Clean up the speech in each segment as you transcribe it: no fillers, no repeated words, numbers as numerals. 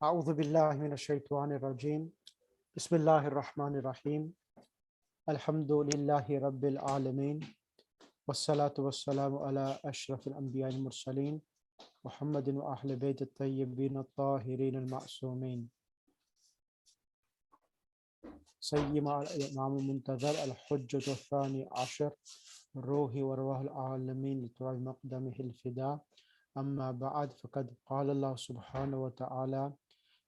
أعوذ بالله من الشيطان الرجيم بسم الله الرحمن الرحيم الحمد لله رب العالمين والصلاة والسلام على أشرف الأنبياء المرسلين محمد وأهل بيت الطيبين الطاهرين المعصومين سيما الإمام المنتظر الحجة الثاني عشر الروح وروح العالمين لتراب مقدمه الفداء أما بعد فقد قال الله سبحانه وتعالى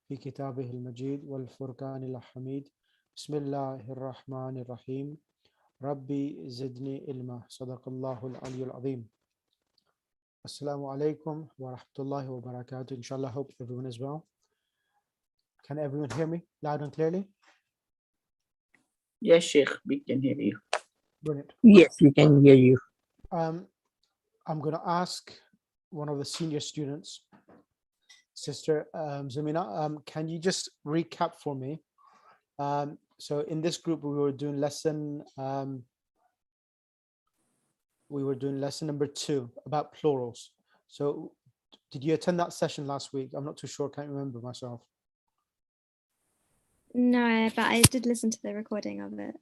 في كتابه المجيد والفرقان الحميد بسم الله الرحمن الرحيم ربي زدني علما صدق الله العلي العظيم. Assalamu alaikum wa rahmatullahi wa barakatuh. Inshallah, I hope everyone is well. Can everyone hear me loud and clearly? Yes, Sheikh, we can hear you. Brilliant. Yes, we can hear you. I'm going to ask one of the senior students, Sister Zamina, can you just recap for me? So in this group, we were doing lesson number 2 about plurals. So did you attend that session last week? I'm not too sure, can't remember myself. No, but I did listen to the recording of it.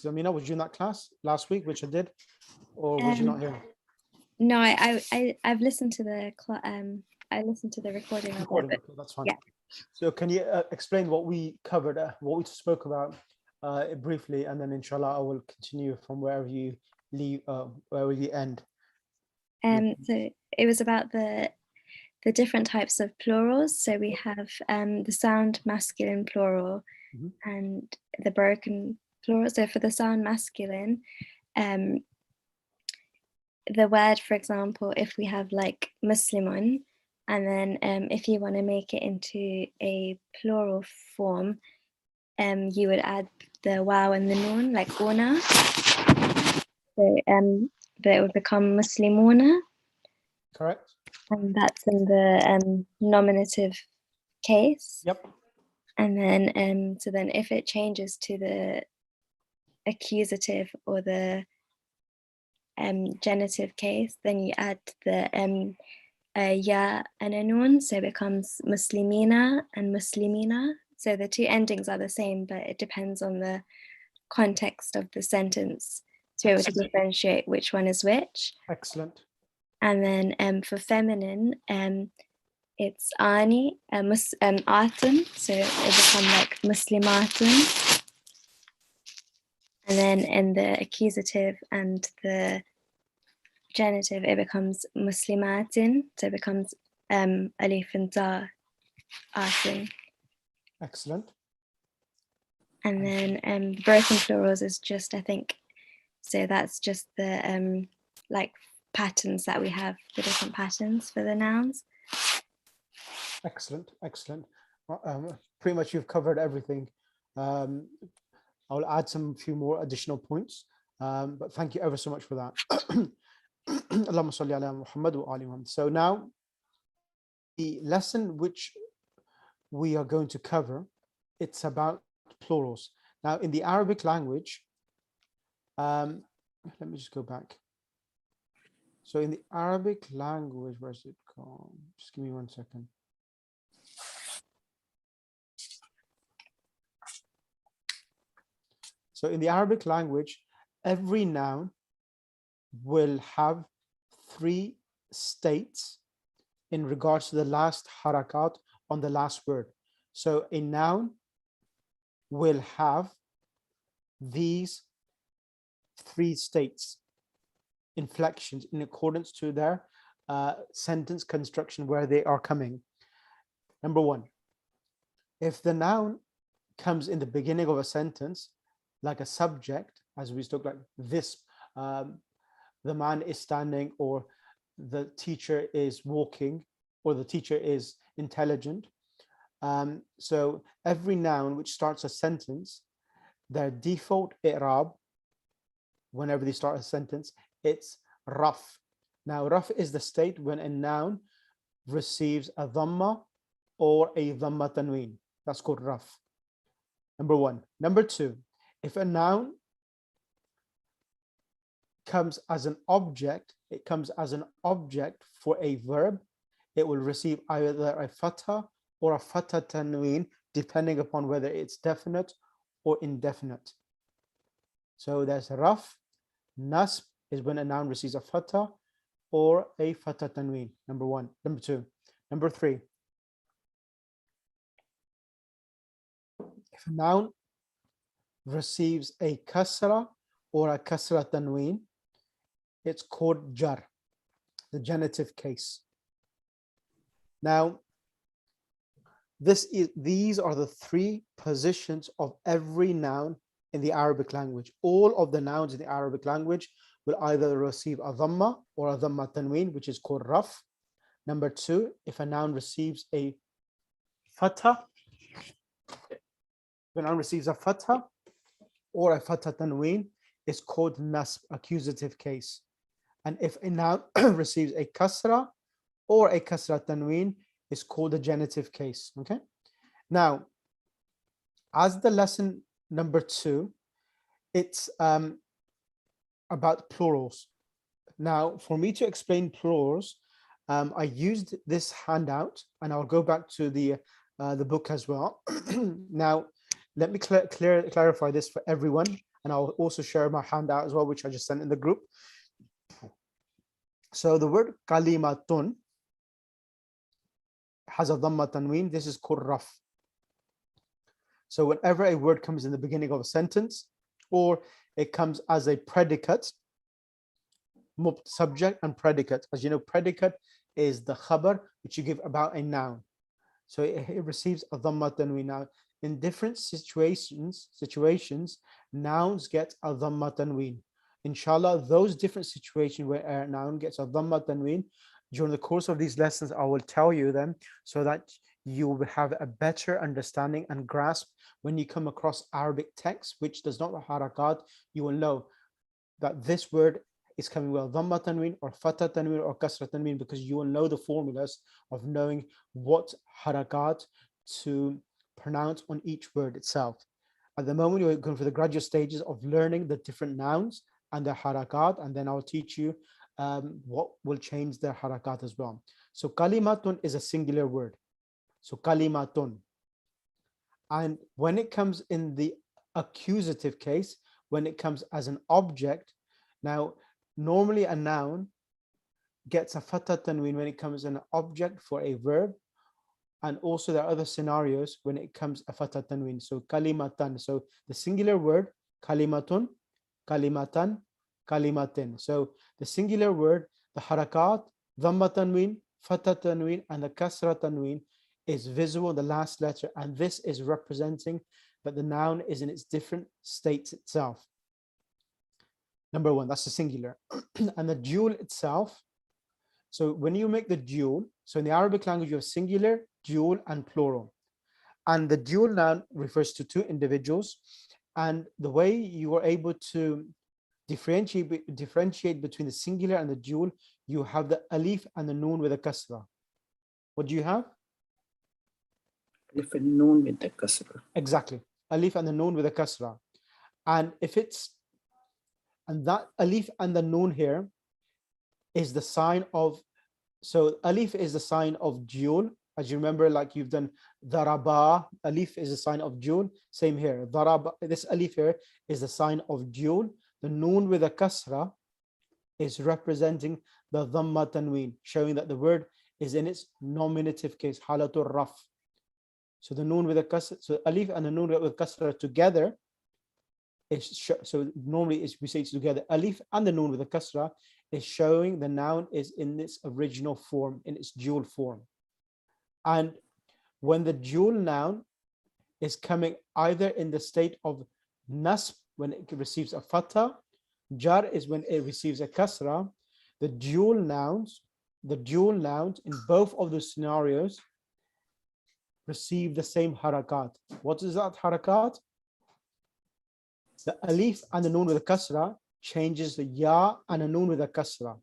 Zamina, was you in that class last week, which I did, or was you not here? No, I've listened to the I listened to the recording of it. Okay, that's fine. Yeah. So can you explain what we covered, what we spoke about briefly, and then inshallah I will continue from wherever you leave, wherever you end. So it was about the different types of plurals. So we have the sound masculine plural and the broken plural. So for the sound masculine, the word, for example, if we have like Muslimun, and then if you want to make it into a plural form, you would add the waw and the noon, like una. So that it would become Muslimuna. Correct. And that's in the nominative case. Yep. And then so then if it changes to the accusative or the genitive case, then you add the ya and a noon, so it becomes Muslimina and Muslimina. So the two endings are the same, but it depends on the context of the sentence to be able to differentiate which one is which. Excellent. And then for feminine, it's ani, atun, so it become like muslimatun. And then in the accusative and the genitive, it becomes muslimatin, so it becomes alif and ta, atun. Excellent. And then broken plurals is just, I think, so that's just the like patterns that we have, the different patterns for the nouns. Excellent. Pretty much you've covered everything. I'll add some few more additional points, but thank you ever so much for that. Allahumma salli ala Muhammad wa ali Muhammad. So now the lesson which we are going to cover, it's about plurals. Now in the Arabic language, let me just go back. So in the Arabic language, where's it gone? Just give me 1 second. So in the Arabic language, every noun will have 3 states in regards to the last harakat on the last word. So a noun will have these 3 states, inflections in accordance to their sentence construction where they are coming. Number 1, if the noun comes in the beginning of a sentence, like a subject, as we spoke, like this, the man is standing, or the teacher is walking, or the teacher is intelligent. So every noun which starts a sentence, their default i'rab, whenever they start a sentence, it's raf. Now raf is the state when a noun receives a dhamma or a dhamma tanween. That's called raf. Number 1. Number 2, if a noun comes as an object, it comes as an object for a verb, it will receive either a fatha or a fatha tanween, depending upon whether it's definite or indefinite. So there's raf, nasb is when a noun receives a fatha or a fatha tanween, number one. Number two. Number three, if a noun receives a kasra or a kasra tanween, it's called jar, the genitive case. Now, these are the three positions of every noun in the Arabic language. All of the nouns in the Arabic language will either receive a dhamma or a dhamma tanween, which is called raf. Number two, if a noun receives a fatha, if a noun receives a fatha or a fatha tanween, it's called nasb, accusative case. And if a noun receives a kasra or a kasra tanween, it's called a genitive case. Okay. Now, as the lesson number two, it's about plurals. Now, for me to explain plurals, I used this handout, and I'll go back to the book as well. Now, let me clarify this for everyone, and I'll also share my handout as well, which I just sent in the group. So the word kalimatun has a dhamma tanween. This is called raf. So whenever a word comes in the beginning of a sentence, or it comes as a predicate, subject and predicate. As you know, predicate is the khabar which you give about a noun. So it receives a dhamma tanween. Now, in different situations, nouns get a dhamma tanween. Inshallah, those different situations where a noun gets a dhamma tanween, during the course of these lessons, I will tell you them so that you will have a better understanding and grasp when you come across Arabic text, which does not have harakat. You will know that this word is coming with dhamma tanween or fatha tanween or kasra tanween, because you will know the formulas of knowing what harakat to pronounce on each word itself. At the moment, you're going for the graduate stages of learning the different nouns and their harakat, and then I'll teach you what will change their harakat as well. So kalimatun is a singular word. So kalimatun. And when it comes in the accusative case, when it comes as an object, now normally a noun gets a fatha tanween when it comes an object for a verb, and also there are other scenarios when it comes a fatha tanween. So kalimatan, so the singular word kalimatun, kalimatan, kalimatin. So the singular word, the harakat, dhamma tanween, fatha tanween, and the kasra tanween is visible in the last letter, and this is representing that the noun is in its different states itself. Number one, that's the singular. And the dual itself, so when you make the dual, so in the Arabic language, you have singular, dual, and plural. And the dual noun refers to two individuals. And the way you are able to differentiate between the singular and the dual, you have the alif and the noon with a kasra. What do you have? Alif and noon with the kasra. Exactly. Alif and the noon with a kasra. And if it's, and that alif and the noon here is the sign of, so alif is the sign of dual. As you remember, like you've done daraba, alif is a sign of dual. Same here, daraba, this alif here is the sign of dual. The noon with a kasra is representing the dhamma tanween, showing that the word is in its nominative case, halatul raf. So the noon with a kasra, so alif and the noon with kasra together is, so normally we say it together, alif and the noon with a kasra is showing the noun is in its original form, in its dual form. And when the dual noun is coming either in the state of nasb, when it receives a fatha, jar is when it receives a kasra, the dual nouns in both of the scenarios receive the same harakat. What is that harakat? The alif and the noon with a kasra changes the ya and a noon with a kasra.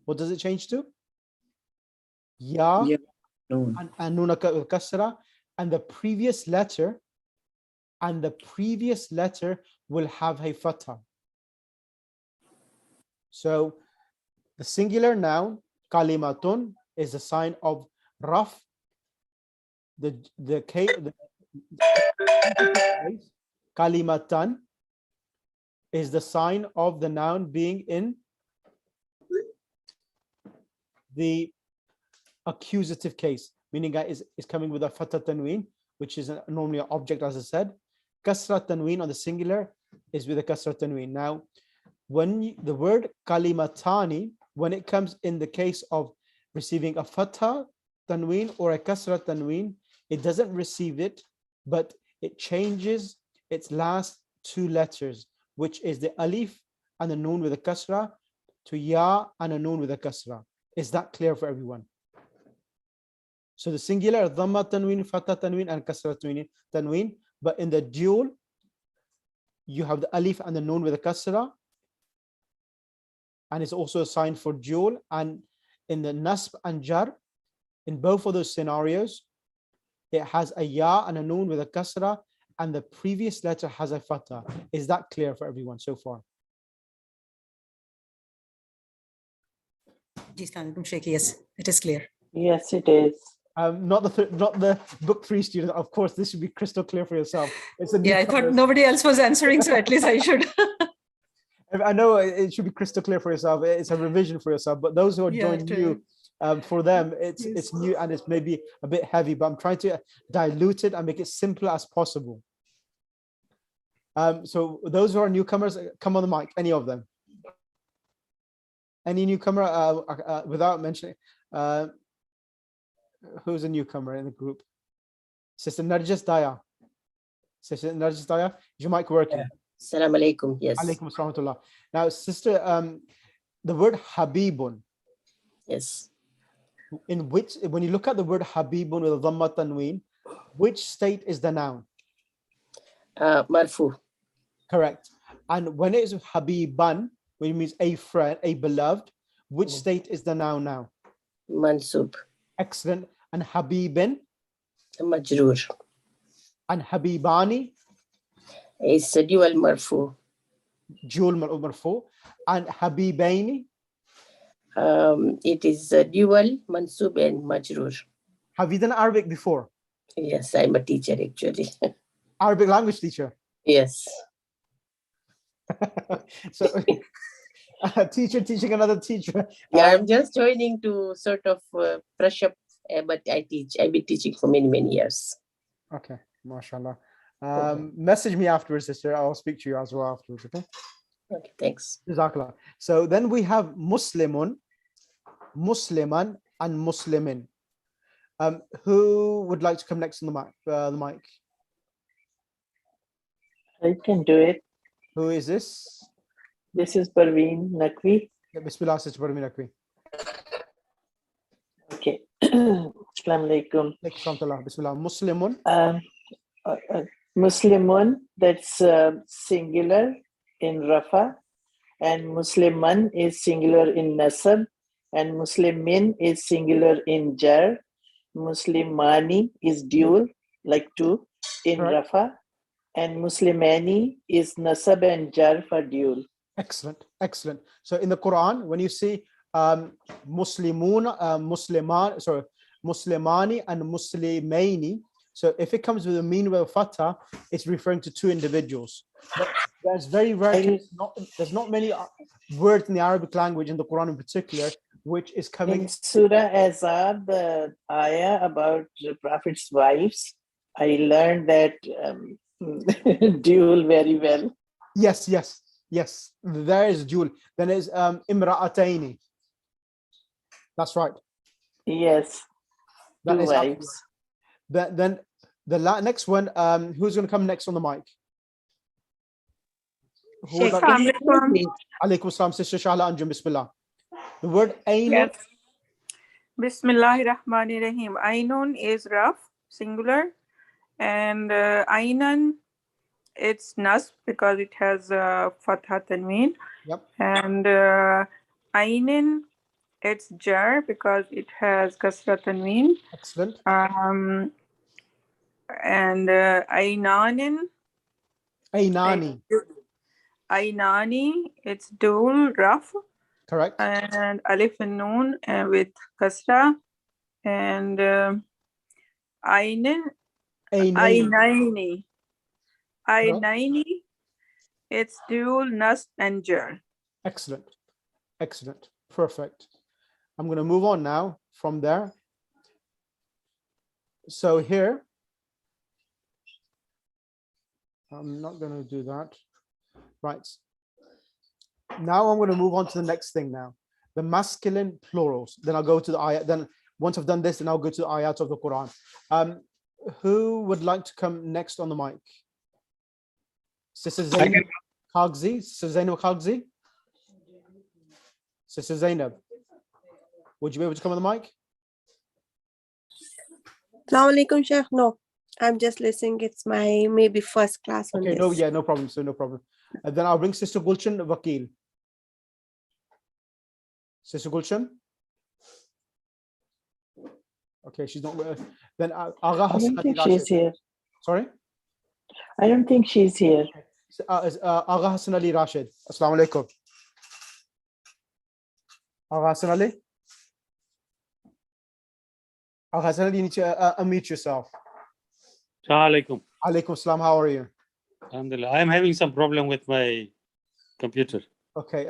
What does it change to? Ya Noon. and noon with kasra, and the previous letter will have a fatha. So the singular noun kalimatun is a sign of raf. The case kalimatan is the sign of the noun being in the accusative case, meaning that is coming with a fatha tanween, which is normally an object, as I said. Kasra tanween on the singular is with a kasra tanween. Now, when the word kalimatani, when it comes in the case of receiving a fatha tanween or a kasra tanween, it doesn't receive it, but it changes its last two letters, which is the alif and the noon with a kasra, to ya and a noon with a kasra. Is that clear for everyone? So the singular, dhamma tanween, fatha tanween, and kasra tanween, but in the dual, you have the alif and the noon with a kasra, and it's also a sign for dual. And in the nasb and jar, in both of those scenarios, it has a ya and a noon with a kasra, and the previous letter has a fatha. Is that clear for everyone so far? Yes, it is clear. Yes, it is. Not the book 3 student. Of course, this should be crystal clear for yourself. It's a Yeah, I thought newcomers. nobody else was answering, so at least I should. I know it should be crystal clear for yourself. It's a revision for yourself, but those who are Yeah, joining new, for them, it's new and it's maybe a bit heavy, but I'm trying to dilute it and make it simple as possible. So those who are newcomers, come on the mic, any of them. Any newcomer, without mentioning, who's a newcomer in the group? Sister Narjis Daya. Sister Narjis Daya, is your mic working? Assalamu alaikum. Yes. Alaikum assalam. Now, sister, the word Habibun, Yes. in which, when you look at the word Habibun with a dhamma tanween, which state is the noun? Marfu. Correct. And when it is Habiban, which means a friend, a beloved, which state is the noun now? Mansub. Excellent. And Habibin Majroor. and Habibani, It's a dual marfu. Jul marfu, and Habibaini. It is a dual mansub and majroor. Have you done Arabic before? Yes, I'm a teacher actually. Arabic language teacher. Yes. So a teacher teaching another teacher. Yeah, I'm just joining to sort of brush up, but I teach. I've been teaching for many, many years. Okay, mashallah. Message me afterwards, sister. I'll speak to you as well afterwards. Okay. Okay, thanks. Jazakallah. So then we have Muslimun, Musliman, and Muslimin. Who would like to come next on the mic? I can do it. Who is this? This is Parveen Naqvi. Bismillah, sister Parveen Naqvi. Okay. Assalamu alaikum. Bismillah. Muslimun. Muslimun, that's singular in Rafa, and Musliman is singular in Nasab, and Muslimin is singular in Jar. Muslimani is dual, like two, in Correct. Rafa, and Muslimani is Nasab and Jar for dual. Excellent, excellent. So in the Quran, when you see Muslimun, Muslimani and Muslimaini, so if it comes with a mean with a fatha, it's referring to two individuals. But there's very rare, there's not many words in the Arabic language, in the Quran in particular, which is coming. In Surah Azab, the ayah about the Prophet's wives, I learned that dual very well. Yes, yes, yes. There is dual. Then is Imra'ataini. That's right. Yes, That two is wives. then the next one. Who's going to come next on the mic? Alaikum salam, Sister Shahla Anjum. Bismillah. The word Ainun. Yes. Bismillahirrahmanirrahim. Ainun is rough, singular, and Ainan, it's nasb because it has fatha tanween. Yep. And Ainin, it's jar because it has kasra tanween. Excellent. And Ainanin. Ainani. Ainani, it's dual rough Correct. And alif and noon with kasra, and ayn, Aynayn. aynaini. It's dual, nasb, and jar. Excellent. Excellent. Perfect. I'm going to move on now from there. So here, I'm not going to do that. Right. Now I'm going to move on to the next thing now. The masculine plurals. Then I'll go to the ayat. Then once I've done this, then I'll go to the ayat of the Quran. Who would like to come next on the mic? Sister Zainab Khagzi. Sister Zainab Khagzi. Sister Zainab. Would you be able to come on the mic? Assalamu alaikum, Sheikh. No, I'm just listening. It's my maybe first class on Okay, this. no, yeah, no problem. So no problem. And then I'll bring Sister Gulshan Vakil. Sister Gulshan. Okay, she's not. Then Agha I Hassan don't think Ali she's Rashid. here. Sorry. I don't think she's here. Agha Hassan Ali Rashid. Assalamu alaikum. Agha Hassan Ali. Agha Hassan Ali, you need to unmute yourself. Assalamualaikum. Alaikum salam. How are you? Alhamdulillah. I'm having some problem with my computer. Okay,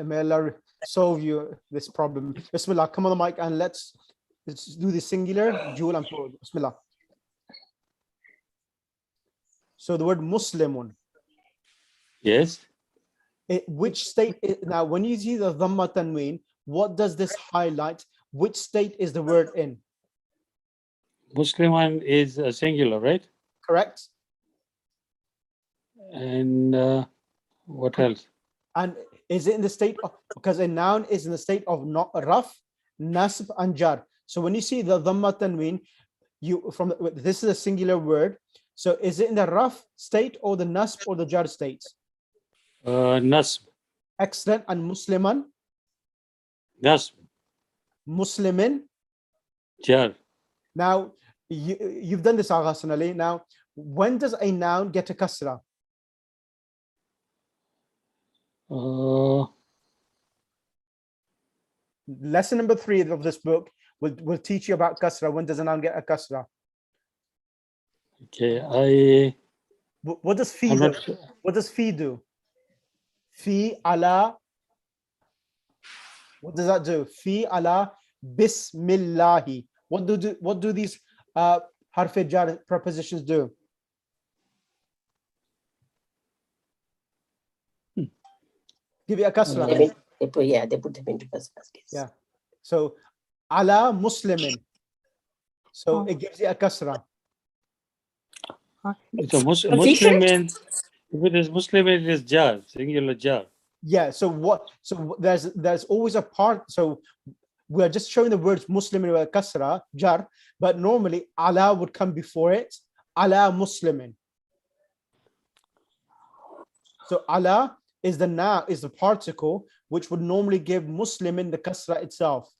may Allah solve you this problem. Bismillah, come on the mic and let's do the singular, dual, and plural. Bismillah. So the word Muslimun. Yes. Which state now? When you see the dhamma tanween, what does this highlight? Which state is the word in? Musliman is a singular, right? Correct. And what else? And is it in the state of, because a noun is in the state of not raf, nasb, and jar. So when you see the dhamma tanween, you from this is a singular word. So is it in the raf state or the nasb or the jar state? Nasb. Excellent. And Musliman, Nasb. Muslimin. Jar. Now you've done this, Agha Hassan Ali. Now, when does a noun get a kasra? Lesson number 3 of this book will teach you about kasra. When does a noun get a kasra? Okay, What does fi do? What does fi do? Fi ala. What does that do? Fi ala bismillahi. What do these harf jar prepositions do? Give you a kasra. They put them into first class. Yeah. So ala muslimin. So it gives you a kasra. it's a Musliman. If it is Muslim, it is jar, singular jar. Yeah. So there's always a part. So we are just showing the words muslimin with a kasra jar, but normally ala would come before it. Ala muslimin. So ala is the particle which would normally give muslimin the kasra itself.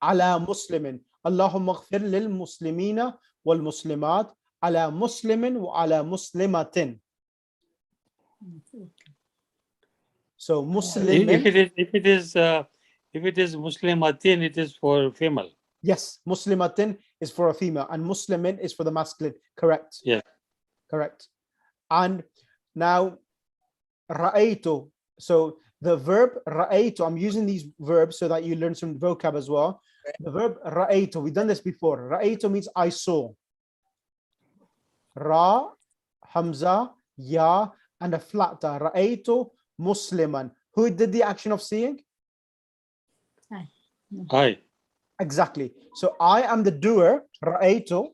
Ala muslimin. Allahumma ighfir lil muslimina wal muslimat ala muslimin wa ala muslimatin. So muslimin. If it is Muslimatin, it is for female. Yes, muslimatin is for a female and muslimin is for the masculine. Correct. Yeah. Correct. And now ra'aytu. So the verb ra'aytu, I'm using these verbs so that you learn some vocab as well. The verb ra'aytu, we've done this before. Ra'aytu means I saw. Ra, hamza, ya, and a flat ta. Ra'aytu musliman. Who did the action of seeing? I. Exactly. So I am the doer, ra'aytu,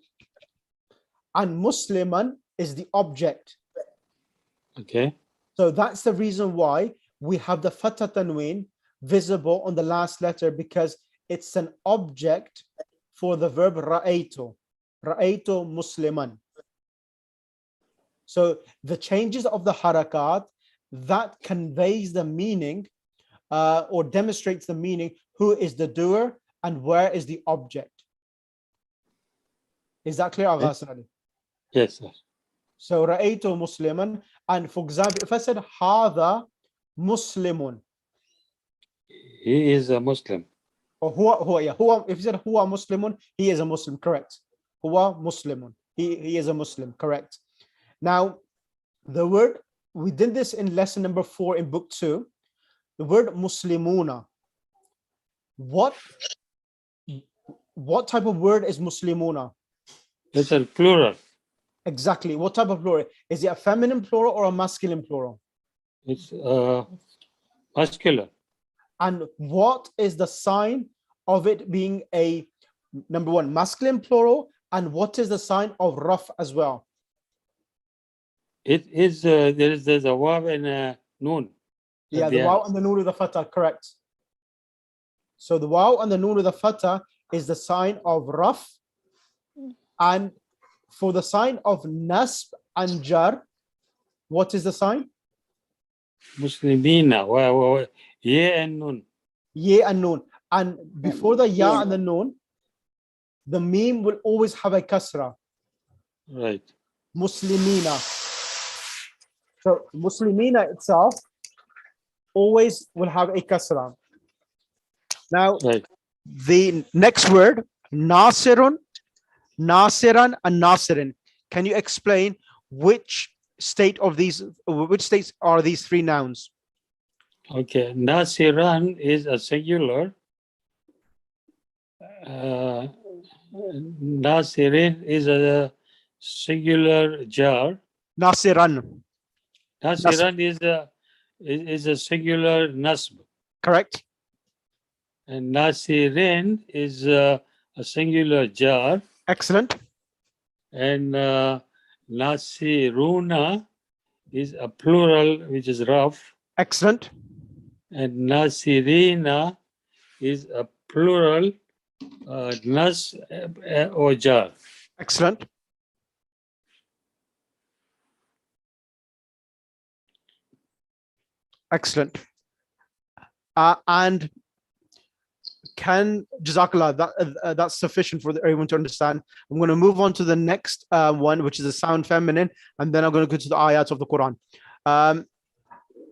and musliman is the object. Okay. So that's the reason why we have the fatha tanween visible on the last letter, because it's an object for the verb ra'aytu. Ra'aytu musliman. So the changes of the harakat that conveys the meaning or demonstrates the meaning, who is the doer and where is the object. Is that clear, Agha Hassan Ali? Yes, sir. So ra'aytu musliman, and for example, if I said hadha muslimun, He is a Muslim. Or huwa, yeah. Huwa, if you said huwa Muslimun, he is a Muslim, correct. Huwa Muslimun. He is a Muslim, correct. Now, the word, we did this in lesson number 4 in book 2. The word Muslimuna. What type of word is Muslimuna? It's a plural. Exactly. What type of plural? Is it a feminine plural or a masculine plural? It's muscular. And what is the sign of it being a, number 1, masculine plural? And what is the sign of raf as well? It is there's a waw and a noon. Yeah, the waw and the noon with the fatah, correct. So the waw and the noon with the fatah is the sign of raf. And for the sign of nasb and jar, what is the sign? Muslimina. Yeah and noon. Ya and noon. And before the ya and the noon, the meme will always have a kasra. Right. Muslimina. So Muslimina itself always will have a kasra. Now, Right. the next word, Nasirun, Nasiran, and Nasirin. Can you explain which states are these 3 nouns? Okay. Nasiran is a singular. Nasirin is a singular jar. Nasiran, Nasiran is a singular nasb. correct? And Nasirin is a singular jar. Excellent. And Nasiruna is a plural, which is rough. Excellent. And Nasirina is a plural, nas or jar. Excellent. Excellent. And can Jazakallah, that's sufficient for everyone to understand. I'm going to move on to the next one, which is the sound feminine, and then I'm going to go to the ayats of the Quran.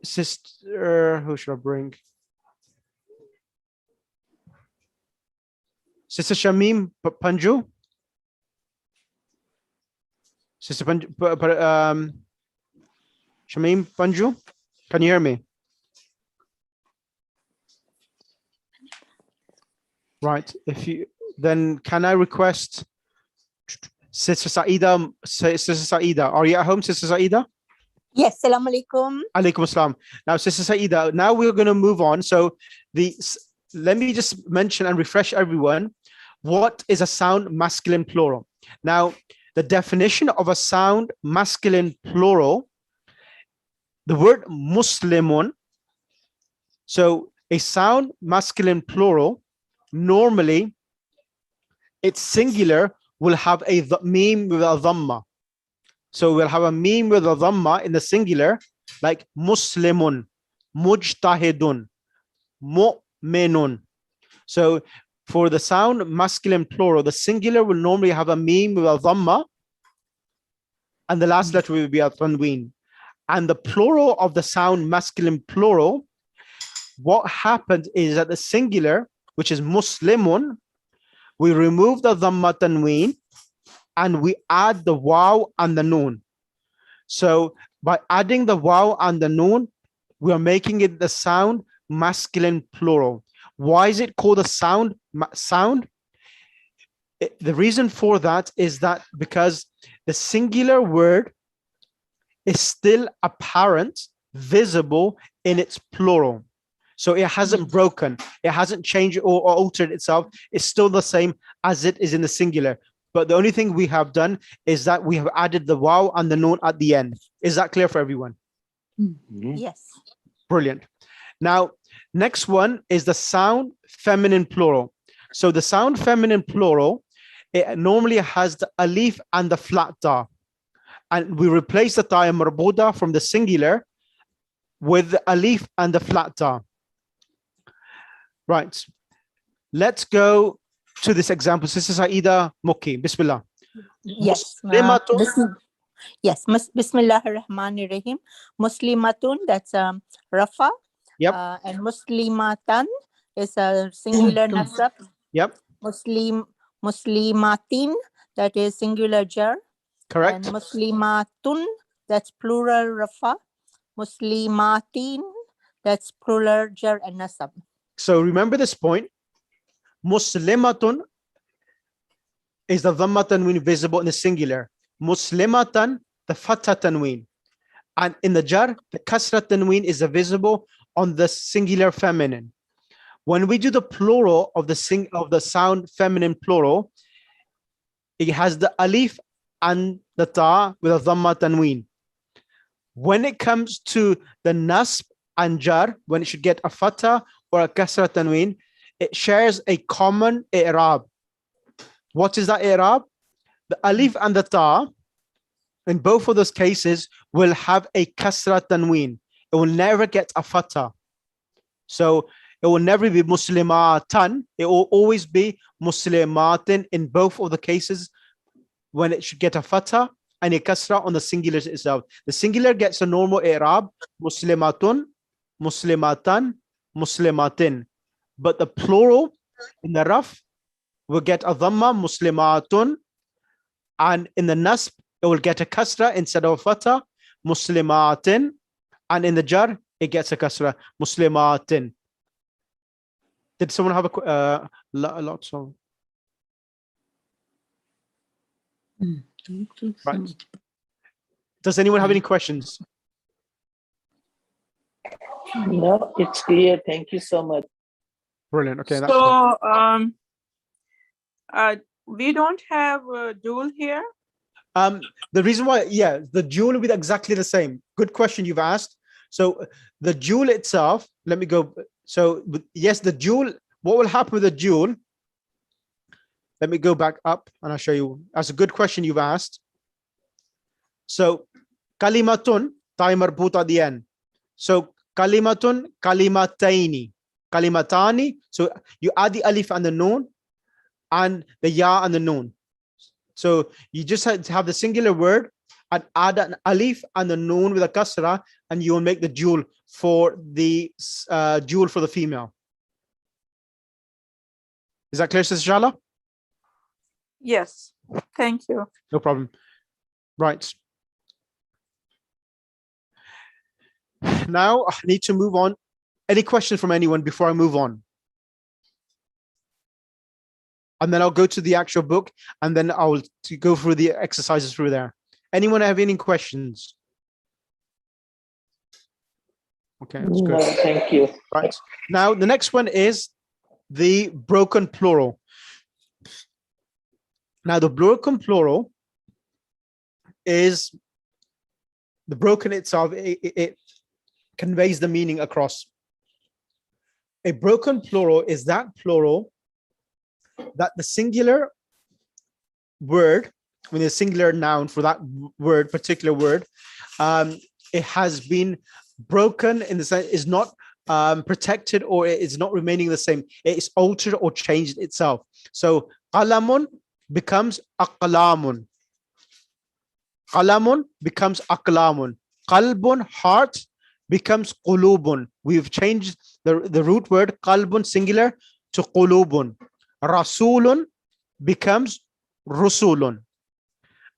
Sister, who should I bring? Sister Shamim Panju. Sister Shamim Panju, can you hear me? Right. If you, then can I request Sister Saida? Sister Saida, are you at home, Sister Saida? Yes, salam alaikum. Alaikum assalam. Now, Sister Saida, now we're going to move on. So let me just mention and refresh everyone. What is a sound masculine plural? Now, the definition of a sound masculine plural, the word Muslimun. So a sound masculine plural, normally it's singular, will have a meme with a dhamma. So we'll have a meme with a dhamma in the singular, like Muslimun, Mujtahidun, Mu'minun. So for the sound masculine plural, the singular will normally have a meme with a dhamma, and the last letter will be a tanween. And the plural of the sound masculine plural, what happened is that the singular, which is Muslimun, we remove the dhamma tanween and we add the waw and the noon. So by adding the waw and the noon, we are making it the sound masculine plural. Why is it called a sound? The reason for that is that because the singular word is still apparent, visible in its plural. So it hasn't broken, it hasn't changed or altered itself. It's still the same as it is in the singular. But the only thing we have done is that we have added the waw and the noon at the end. Is that clear for everyone? Yes. Brilliant. Now, next one is the sound feminine plural. So the sound feminine plural, it normally has the alif and the flat ta. And we replace the ta marbuda from the singular with the alif and the flat ta. Right. Let's go to this example. Sister Saida Mukhi, Bismillah. Yes. Muslimatun. Yes. Bismillah ar-Rahman ar-Rahim. Muslimatun, that's Rafa. Yep. And Muslimatan, is a singular nasab. Yep, Muslimatin, that is singular jar. correct. And muslimatun, that's plural rafa. Muslimatin, that's plural jar and nasab. So remember this point. Muslimatun is the dhamma tanween visible in the singular. Muslimatan, the fatha tanween. And in the jar, the kasra tanween is visible on the singular feminine. When we do the plural of the sound feminine plural, it has the alif and the ta with a dhamma tanween. When it comes to the nasb and jar, when it should get a fatha or a kasra tanween, it shares a common i'rab. What is that i'rab? The alif and the ta, in both of those cases, will have a kasra tanween. It will never get a fatha. So it will never be muslimatan. It will always be muslimatin in both of the cases when it should get a fatha and a kasra on the singular itself. The singular gets a normal i'rab, muslimatun, muslimatan, muslimatin. But the plural in the raf will get a dhamma, muslimatun, and in the nasb it will get a kasra instead of a fatha, muslimatin, and in the jar it gets a kasra, muslimatin. Did someone have a lot of? Right. Does anyone have any questions? No, it's clear. Thank you so much. Brilliant. Okay, that's fine. So we don't have dual here. The reason why, yeah, the dual will be exactly the same. Good question you've asked. So the dual itself, let me go. So yes, the dual, what will happen with the dual? Let me go back up and I'll show you. That's a good question you've asked. So kalimatun, ta marbut at the end. So kalimatun, kalimataini, kalimatani. So you add the alif and the noon and the ya and the noon. So you just have to have the singular word and add an alif and the noon with a kasra, and you will make the dual for the female. Is that clear, Sister Shala? Yes. Thank you. No problem. Right. Now I need to move on. Any questions from anyone before I move on? And then I'll go to the actual book and then I'll go through the exercises through there. Anyone have any questions? Okay, that's good. No, thank you. Right. Now, the next one is the broken plural. Now, the broken plural is the broken itself. It conveys the meaning across. A broken plural is that plural that the singular word, when a singular noun for that word, particular word, it has been broken in the sense is not protected or it is not remaining the same. It is altered or changed itself. So qalamun becomes aqlamun. Qalamun becomes aqlamun. Qalbun, heart, becomes qulubun. We've changed the root word qalbun singular to qulubun. Rasulun becomes rusulun.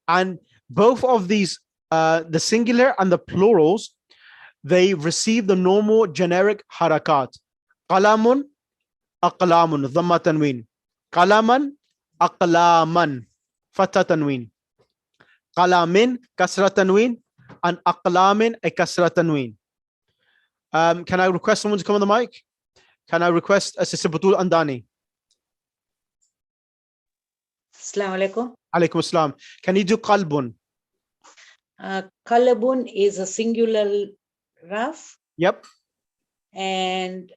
And both of these, the singular and the plurals, they receive the normal generic harakat. Qalamun, aqlamun, dhamma tanween. Qalaman, aqlaman, fatha tanween. Qalamin, kasra tanween, and aqlamin, a kasra tanween. Can I request someone to come on the mic? Can I request Assistant Batul Andani? Assalamu alaikum. Alaikum assalam. Can you do qalbun? Qalbun is a singular raf. Yep. And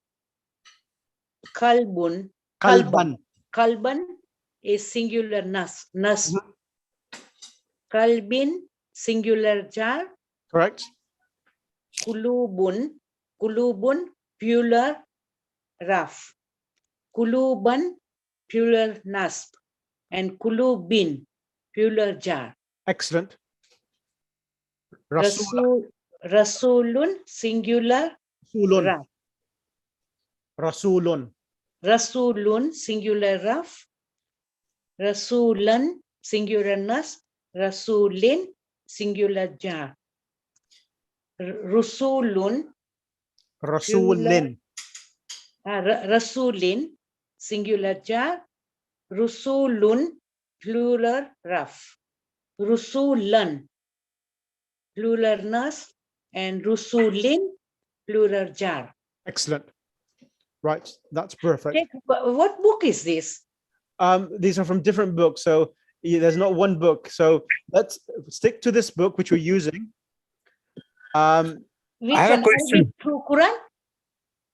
qalbun. Qalban is singular nas. Qalbin, singular jar. Correct. Kulubun, plural raf. Kuluban, plural nasb. And kulubin, plural jar. Excellent. Rasulun, singular raf. Rasulun. Rasulun, singular raf. Rasulan, singular nasb. Rasulin, singular jar. Rusulun, Rasulin. Rasulin, singular jar. Rusulun, plural raf. Rusulan, plural nasb. And Rusulin, plural jar. Excellent. Right, that's perfect. What book is this? These are from different books, so there's not one book. So let's stick to this book which we're using. Which I have a one? question. Through Quran?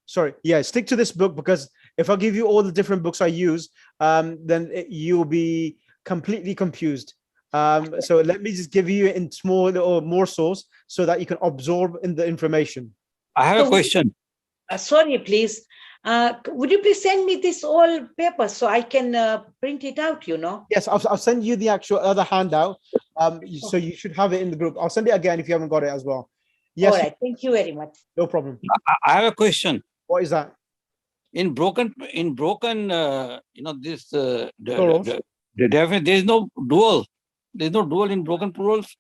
Sorry, yeah, stick to this book, because if I give you all the different books I use, then you'll be completely confused. So let me just give you in small little morsels so that you can absorb in the information. I have a question. Sorry, please. Would you please send me this all papers so I can print it out, you know? Yes, I'll send you the actual other handout. So you should have it in the group. I'll send it again if you haven't got it as well. Yes. All right. Thank you very much. No problem. I have a question. What is that? In broken, this Plurals? there's no dual. There's no dual in broken plurals.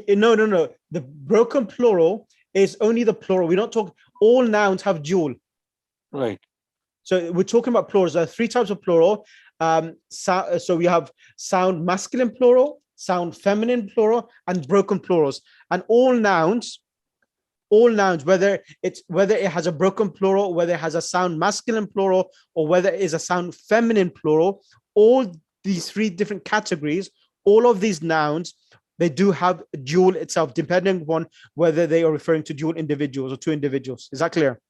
No. The broken plural is only the plural. We don't talk. All nouns have dual. Right. So we're talking about plurals. There are three types of plural. So we have sound masculine plural, sound feminine plural, and broken plurals. And all nouns, whether it has a broken plural, whether it has a sound masculine plural, or whether it is a sound feminine plural, all these three different categories, all of these nouns, they do have dual itself, depending upon whether they are referring to dual individuals or two individuals. Is that clear?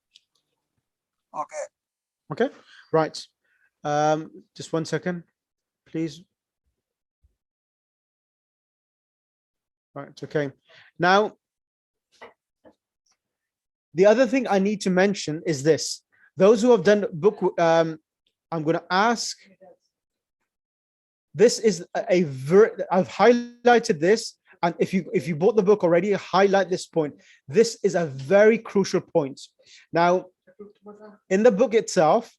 Okay, right. Just 1 second, please. Right, okay. Now, the other thing I need to mention is this. Those who have done book, I'm going to ask, this is I've highlighted this, and if you bought the book already, highlight this point. This is a very crucial point. Now, in the book itself,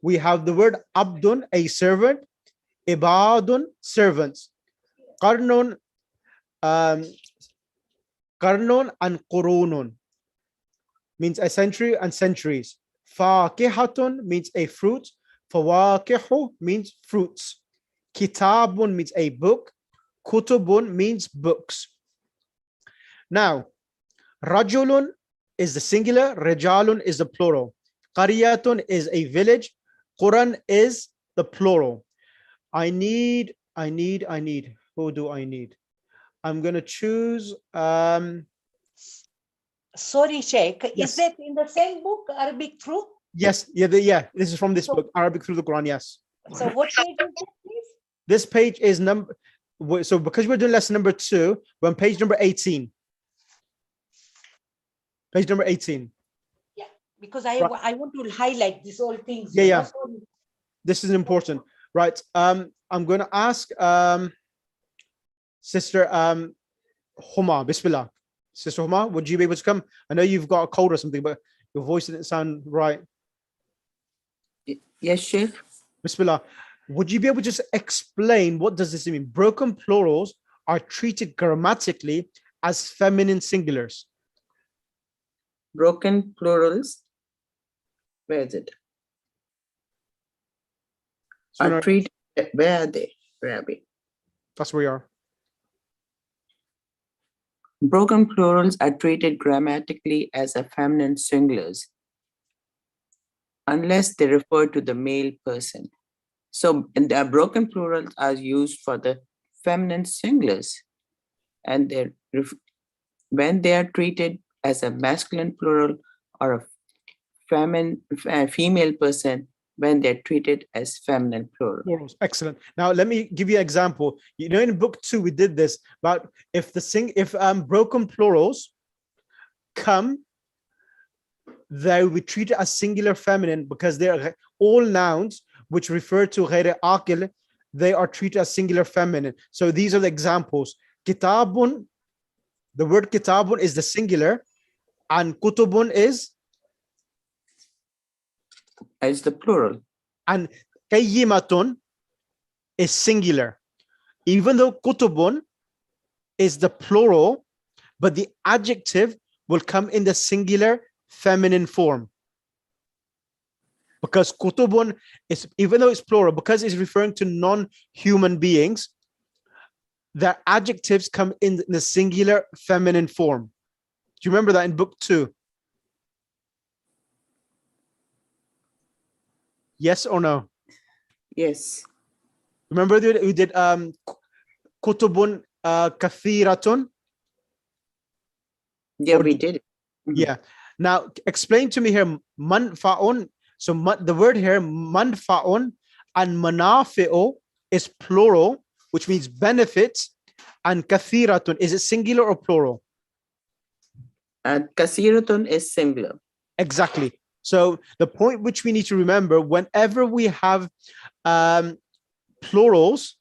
we have the word abdun, a servant, ibadun, servants, qarnun, and qurunun means a century and centuries. Fakihatun means a fruit. Fawakihu means fruits. Kitabun means a book. Kutubun means books. Now, rajulun is the singular, rijalun is the plural. Qaryatun is a village. Quran is the plural. I need. Who do I need? I'm going to choose. Sorry, Sheikh. Yes. Is that in the same book, Arabic Through? Yes, yeah. This is from this book, Arabic Through the Quran. Yes. So what page is that, please? This page is number. So because we're doing lesson number 2, we're on page number 18. Page number 18. Yeah, because I want to highlight these all things. Yeah. This is important, right? I'm going to ask Sister Huma, Bismillah. Sister Huma, would you be able to come? I know you've got a cold or something, but your voice didn't sound right. Yes, Sheikh. Bismillah. Would you be able to just explain what does this mean? Broken plurals are treated grammatically as feminine singulars. Broken plurals. Where is it? So Are treated. Where are they, Rabbi? That's where you are. Broken plurals are treated grammatically as a feminine singulars unless they refer to the male person. So the broken plurals are used for the feminine singulars, and when they are treated as a masculine plural or a female person, when they're treated as feminine plural. Plurals. Excellent. Now let me give you an example. You know, in book 2 we did this, but if broken plurals come, they will be treated as singular feminine because they are all nouns which refer to ghayr aqil. They are treated as singular feminine. So these are the examples. Kitabun, the word kitabun is the singular, and kutubun is the plural. And qayyimatun is singular. Even though kutubun is the plural, but the adjective will come in the singular feminine form. Because kutubun is, even though it's plural, because it's referring to non-human beings, the adjectives come in the singular feminine form. Do you remember that in book 2? Yes or no? Yes. Remember we did kutubun kathiratun? Yeah, Or we did it. Mhm. yeah. Now explain to me here manfa'un. So the word here manfa'un and manafi'u is plural, which means benefits, and kathiratun, is it singular or plural? And kasiratun is singular. Exactly. So the point which we need to remember, whenever we have plurals,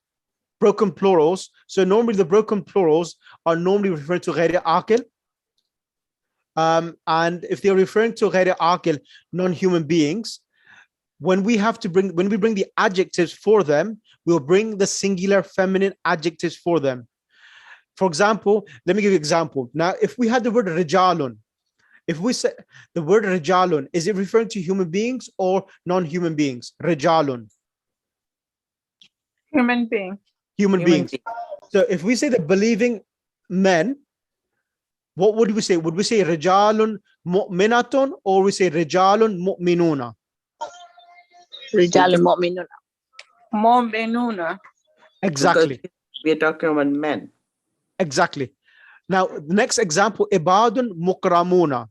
broken plurals, so normally the broken plurals are normally referring to غير عاقل. And if they're referring to غير عاقل, non-human beings, when we bring the adjectives for them, we'll bring the singular feminine adjectives for them. For example, let me give you an example. Now, if we had the word rijalun, if we say the word rijalun, is it referring to human beings or non-human beings? Rijalun. Human being. Human Human beings. being. So if we say the believing men, what would we say? Would we say rijalun mu'minatun, or we say rijalun mu'minuna? Rijal mu'minun. Mu'minuna. Exactly. Because we are talking about men. Exactly. Now, the next example, ibadun mukramuna.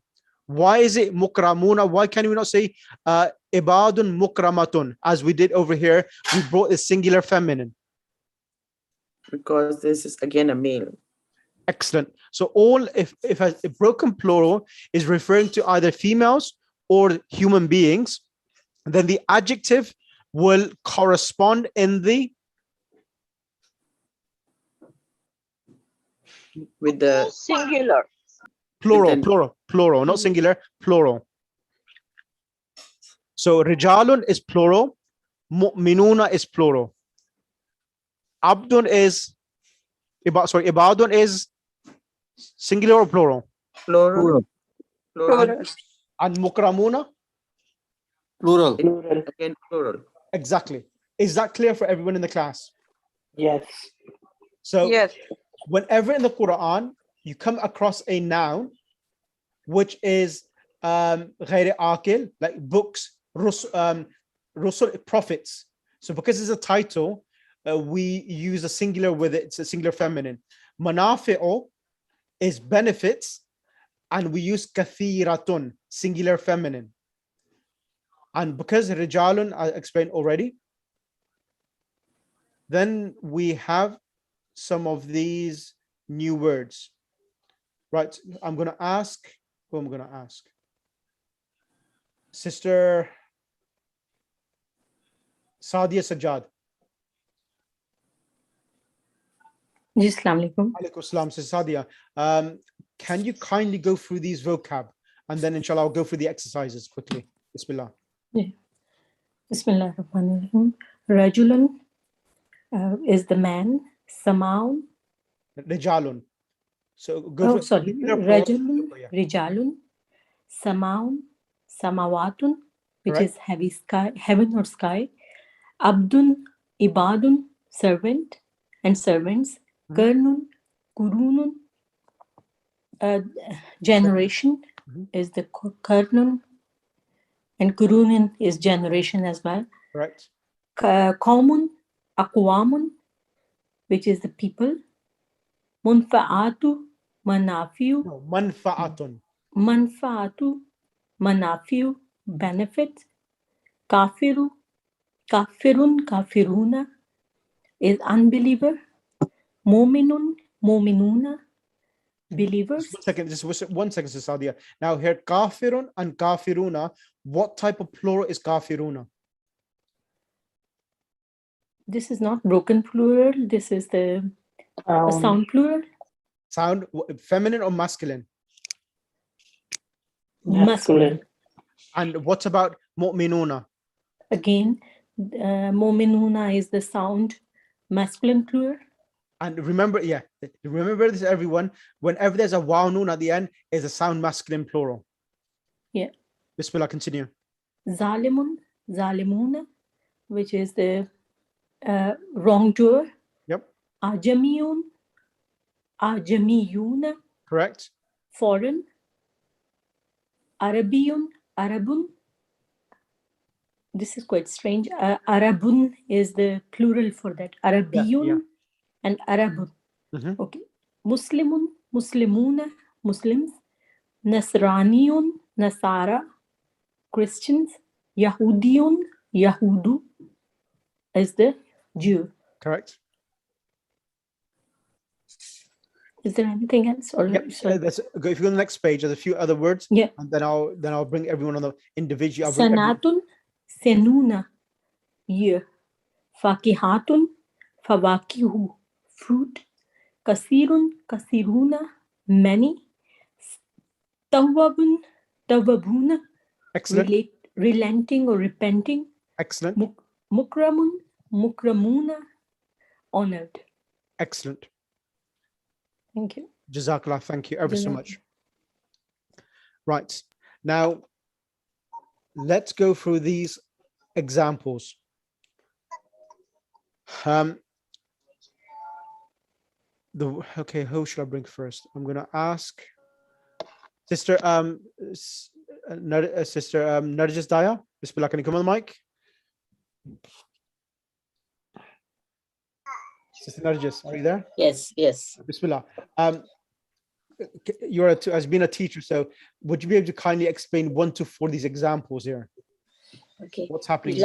Why is it mukramuna? Why can we not say ibadun mukramatun, as we did over here? We brought the singular feminine. Because this is again a male. Excellent. So if a broken plural is referring to either females or human beings, then the adjective will correspond in the With the Singular. plural, not singular, plural. So rijalun is plural, mu'minuna is plural. Abdun is ibadun is singular or plural? plural. Plural. And mukramuna? Plural. Plural. Again, plural. Exactly. Is that clear for everyone in the class? Yes. So Yes. whenever in the Quran you come across a noun which is غير عاقل, like books, rusul, prophets. So because it's a title, we use a singular with it. It's a singular feminine. Manafi'u is benefits, and we use kathiratun, singular feminine. And because rijalun, I explained already, then we have some of these new words. Right, I'm going to ask, who I'm going to ask? Sister Sadia Sajjad. Ji, Assalamu alaikum. Alaikum salam, Sister Sadia. Can you kindly go through these vocab, and then inshallah I'll go through the exercises quickly. Bismillah. Yeah. Bismillah ar-Rahman ar-Rahim. Rajulan is the man. Samaun. Rijalun. So go Oh, for sorry. Rajulun, Rijalun. Samaun, Samawatun, which Right. is heavy sky, heaven or sky. Abdun, Ibadun, servant and servants. Karnun, Kurunun, generation is the Karnun, and Kurunun is generation as well. Right. Qawmun, Aqwamun, which is the people. Munfa'atu, Manafiu. No, manfa'atun. Manfa'atu, Manafiu, benefit. Kafiru, Kafirun, Kafiruna is unbeliever. Muminun, Muminuna, believers. Just one second, Sister Sadia. Now here, kafirun and kafiruna, what type of plural is kafiruna? This is not broken plural. This is the sound plural. Sound feminine or masculine? Masculine. And what about mu'minuna? Again, Mominuna is the sound masculine plural. And remember, remember this, everyone. Whenever there's a waw noon at the end, is a sound masculine plural. Yeah. Bismillah, continue. Zalimun, zalimuna, which is the wrongdoer. Yep. Ajamiyun, ajamiyuna. Correct. Foreign. Arabiyun, arabun. This is quite strange. Arabun is the plural for that. Arabiyun and Arabun. Okay. Muslimun, Muslimuna, Muslims. Nasraniyun, Nasara, Christians. Yahudiyun, Yahudu is the Jew. Correct. Is there anything else? Or Yep. If you go to the next page, there's a few other words. Yeah. And then I'll bring everyone on the individual. Sanatun, Senuna, year. Fakihatun, Fawakihu, fruit. Kasirun, Kasiruna, many. Tawabun, Tawabuna, excellent. Relenting or repenting. Excellent. Mukramun, Mukramuna, honored. Excellent. Thank you. Jazakallah, thank you ever so much. Right. Now, let's go through these examples. Okay, who should I bring first? I'm going to ask Sister Narjis Daya. Bismillah, can you come on the mic? Sister Narjis, are you there? Yes, yes. Bismillah. You're as being a teacher, so would you be able to kindly explain 1 to 4 these examples here? Okay. What's happening?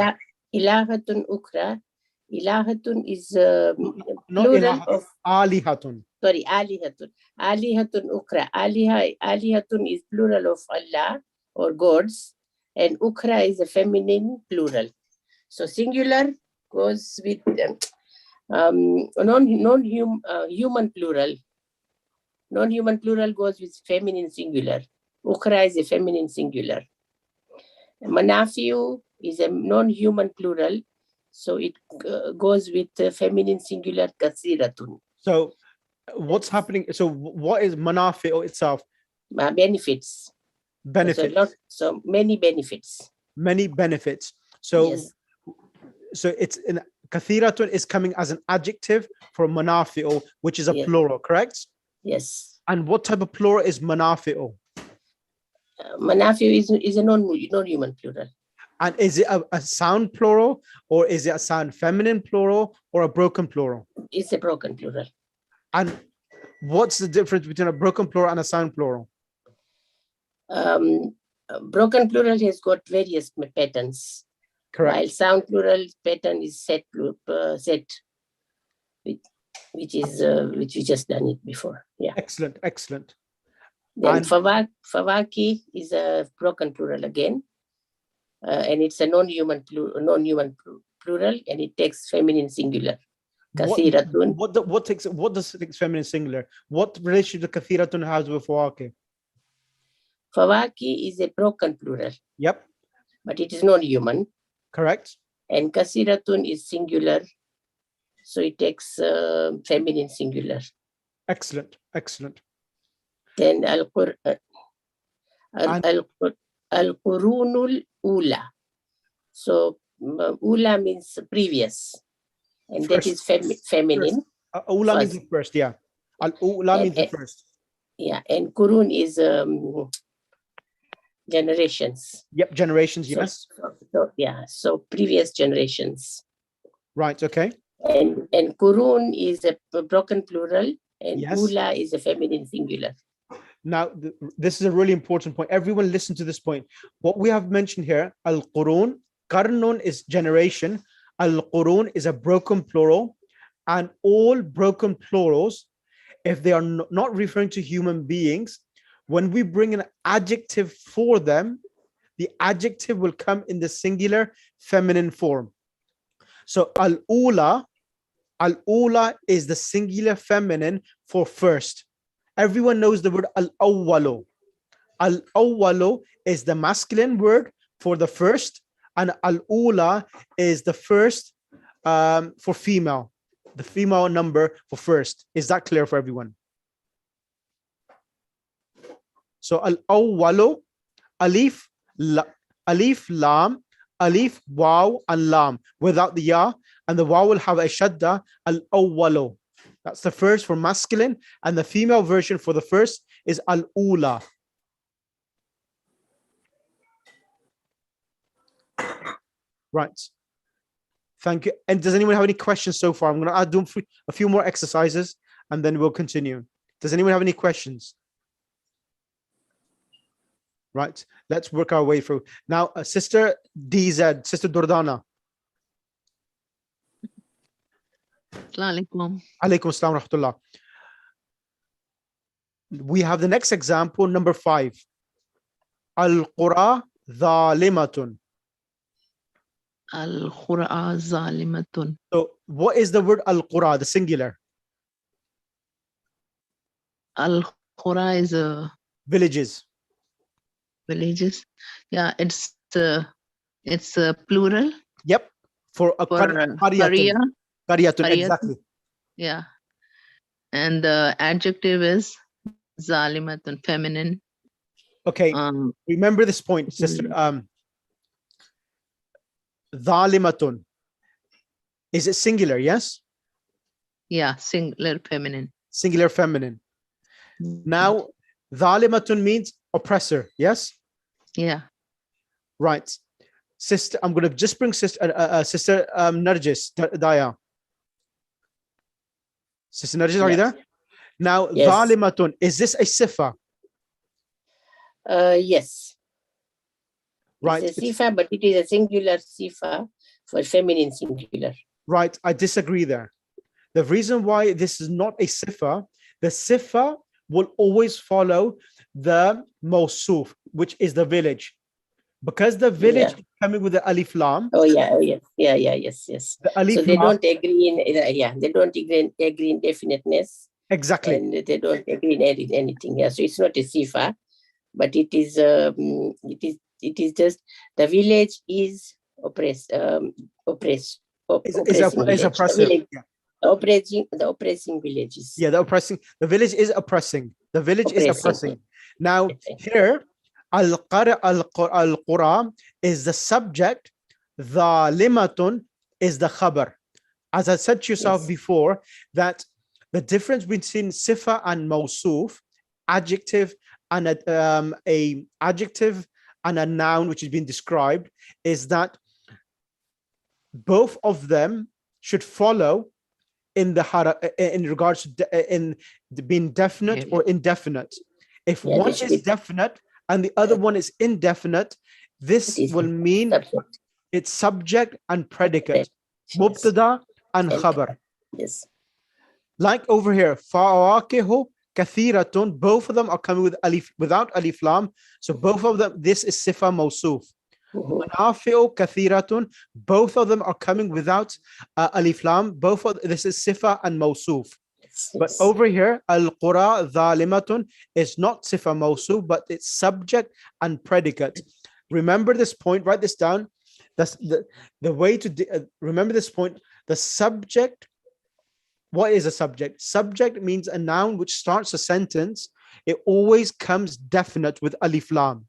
Ilahatun ukra. Ilahatun is not plural ilahatun, of alihatun. Sorry, alihatun. Alihatun ukra. Alihatun is plural of Allah or gods, and ukra is a feminine plural. So singular goes with human plural. Non-human plural goes with feminine singular. Ukra is a feminine singular. Manafiu is a non-human plural, so it goes with feminine singular kasiratun. So what's happening? So what is manafi'u itself? Benefits. Benefits. So many benefits. Many benefits. So yes. So it's in kathiratun is coming as an adjective for manafi'u, which is a plural, correct? Yes. And what type of plural is manafi'u? Manafi'u is a non-human plural. And is it a sound plural, or is it a sound feminine plural, or a broken plural? It's a broken plural. And what's the difference between a broken plural and a sound plural? Broken plural has got various patterns. Correct. While sound plural pattern is set, which we just done it before. Yeah. Excellent, excellent. Then fawaki is a broken plural again, and it's a non-human plural, and it takes feminine singular. Kathiratun. What does it take feminine singular? What relationship does kathiratun has with fawaki? Fawaki is a broken plural. Yep. But it is non-human. Correct. And kasiratun is singular, so it takes feminine singular. Excellent, excellent. Then al-qurunul ula. So ula means previous, and first. That is feminine. Ula means the first, yeah. Al-ula means the first. Yeah, and qurun is generations. Yep, generations, yes. So previous generations. Right, okay. And qurun is a broken plural, and yes. ula is a feminine singular. Now, this is a really important point. Everyone listen to this point. What we have mentioned here, al-qurun, qarnun is generation, al-qurun is a broken plural, and all broken plurals, if they are not referring to human beings, when we bring an adjective for them, the adjective will come in the singular feminine form. So al-ula is the singular feminine for first. Everyone knows the word al-awwalu. Al-awwalu is the masculine word for the first. and al-ula is the first for female, the female number for first. Is that clear for everyone? So al-awwalu, alif, alif, lam, alif, waw, and lam without the ya, and the waw will have a shadda, al-awwalu. That's the first for masculine, and the female version for the first is al-ula. Right. Thank you. And does anyone have any questions so far? I'm going to add a few more exercises and then we'll continue. Does anyone have any questions? Right. Let's work our way through. Now, Sister DZ, Sister Dordana. Alaikum. Alaikum assalam rahmatullah. We have the next example, number 5. Al-Qura Zalimatun. Al-Qura Zalimatun. So what is the word Al-Qura, the singular? Al-Qura is villages. Villages. Yeah, it's plural. Yep. For a qaryatun. Qaryatun, exactly. Yeah. And the adjective is Zalimatun, feminine. Okay. Remember this point, sister. Zalimatun. Is it singular? Yes. Yeah, singular feminine. Singular feminine. Now, Zalimatun means oppressor. Yes. Yeah. Right. Sister, I'm going to just bring Sister Narjis Daya. Sister Narjis, are you there? Now, Yes. Zalimatun, is this a sifa? Yes. Right. It's a sifa, but it is a singular sifa for feminine singular. Right. I disagree there. The reason why this is not a sifa, the sifa will always follow the mawsuf, which is the village. Because the village is coming with the alif lam. Oh yeah, oh yes, yeah, yes. The alif so they lam, don't agree in they don't agree in definiteness. Exactly. And they don't agree in anything. Yeah, so it's not a sifa, but it is just the village is oppressing Is village. oppressive. The oppressing villages. Yeah, the village is oppressing. The village is oppressing. Now here, al-qura is the subject, zalimatun is the khabar. As I said to yourself before, that the difference between sifa and mawsuf, adjective and a adjective and a noun which is being described, is that both of them should follow in regards to in being definite or indefinite. If one is definite and the other one is indefinite, this will mean it's subject and predicate, mubtada and khabar. Yes. Like over here, fawakihu kathiratun, both of them are coming with alif, without alif lam. So both of them, this is sifa mawsuf. Manafi'u kathiratun, both of them are coming without alif lam. This is sifa and mawsuf. But over here, al-qura zalimatun is not sifa mawsuf, but it's subject and predicate. Remember this point, write this down. That's the way to remember this point. The subject, what is a subject? Subject means a noun which starts a sentence. It always comes definite with alif lam.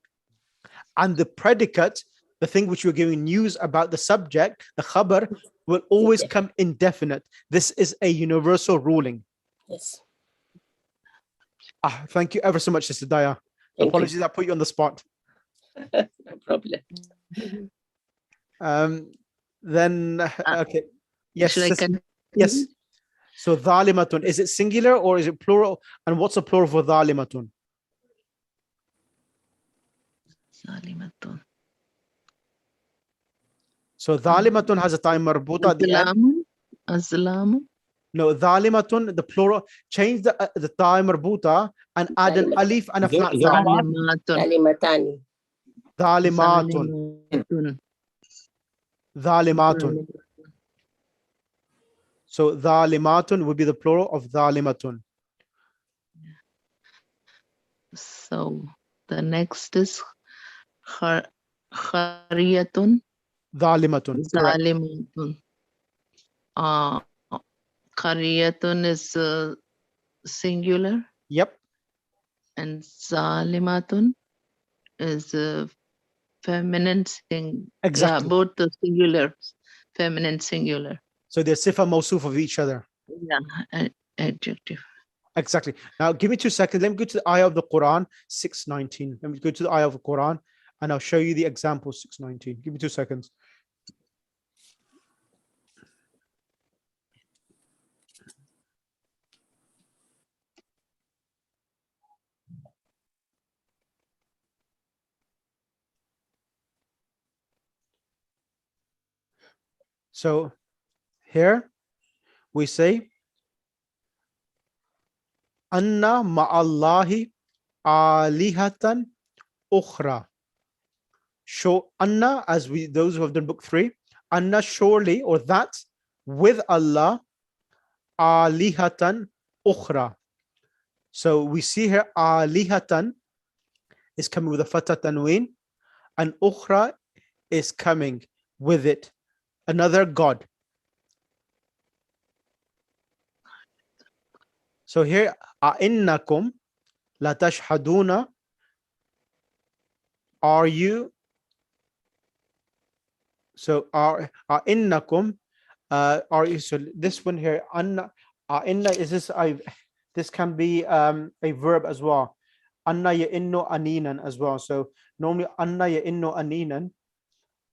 And the predicate, the thing which you're giving news about the subject, the khabar, will always come indefinite. This is a universal ruling. Yes. Thank you ever so much, Sister Daya. Apologies, I put you on the spot. No problem. Then, okay. Yes. Should I continue? Yes. So, dhalimatun, is it singular or is it plural? And what's a plural for dhalimatun? Zalimatun. So, dhalimatun has a time marbuta at the end. Azlamu. No, dhalimatun, the plural, change the time marbuta and add an alif and a flat sound. Zalimatani. Dhalimatun. Dhalimatun. So dhalimatun would be the plural of dhalimatun. So the next is khariyatun. Zalimatun. Correct. Zalimatun. Qaryatun is singular. Yep. And Zalimatun is feminine Yeah, Exactly. both the singular, feminine singular. So they're sifa mawsuf of each other. Yeah, adjective. Exactly. Now give me 2 seconds. Let me go to the ayah of the Quran, 619. Let me go to the ayah of the Quran and I'll show you the example 619. Give me 2 seconds. So here we say Anna ma'allahi alihatan ukhra. Show Anna, as we those who have done book 3, Anna surely or that with Allah alihatan ukhra. So we see here alihatan is coming with a fatah tanween and ukhra is coming with it, another god. So here a'innakum la tashhaduna, are you, so a'innakum are you, so this one here anna inna is this, I this can be a verb as well, anna ya inno aninan as well. So normally anna ya inno aninan,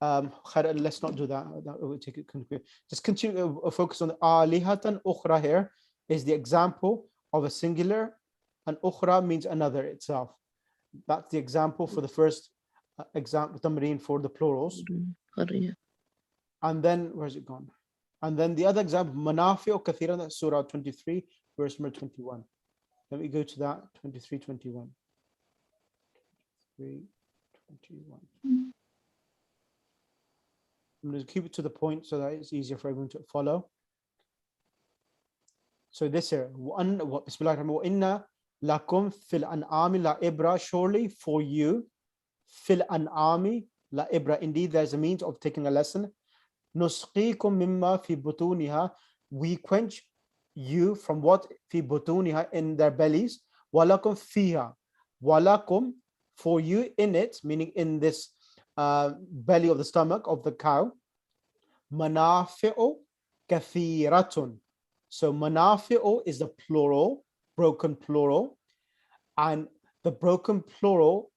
let's not do that, that will take it, just continue, focus on the alihatan ukhra. Here is the example of a singular and ukhra means another itself. That's the example for the first example tamreen for the plurals. And then where's it gone? And then the other example, Manafi'u Kathiran, that's Surah 23, verse number 21. Let me go to that, 23, 21. 23, 21. I'm going to keep it to the point so that it's easier for everyone to follow. So this here, Bismillahirrahmanirrahim, lakum fil an'ami la ibra, surely for you, fil an'ami la ibra, indeed there's a means of taking a lesson. Nusqikum mimma fi butuniha, we quench you from what fi butuniha, in their bellies, walakum fiha, walakum for you in it, meaning in this belly of the stomach of the cow, manafi'u kathiratun. So manafi'u is the plural, broken plural, and the broken plural,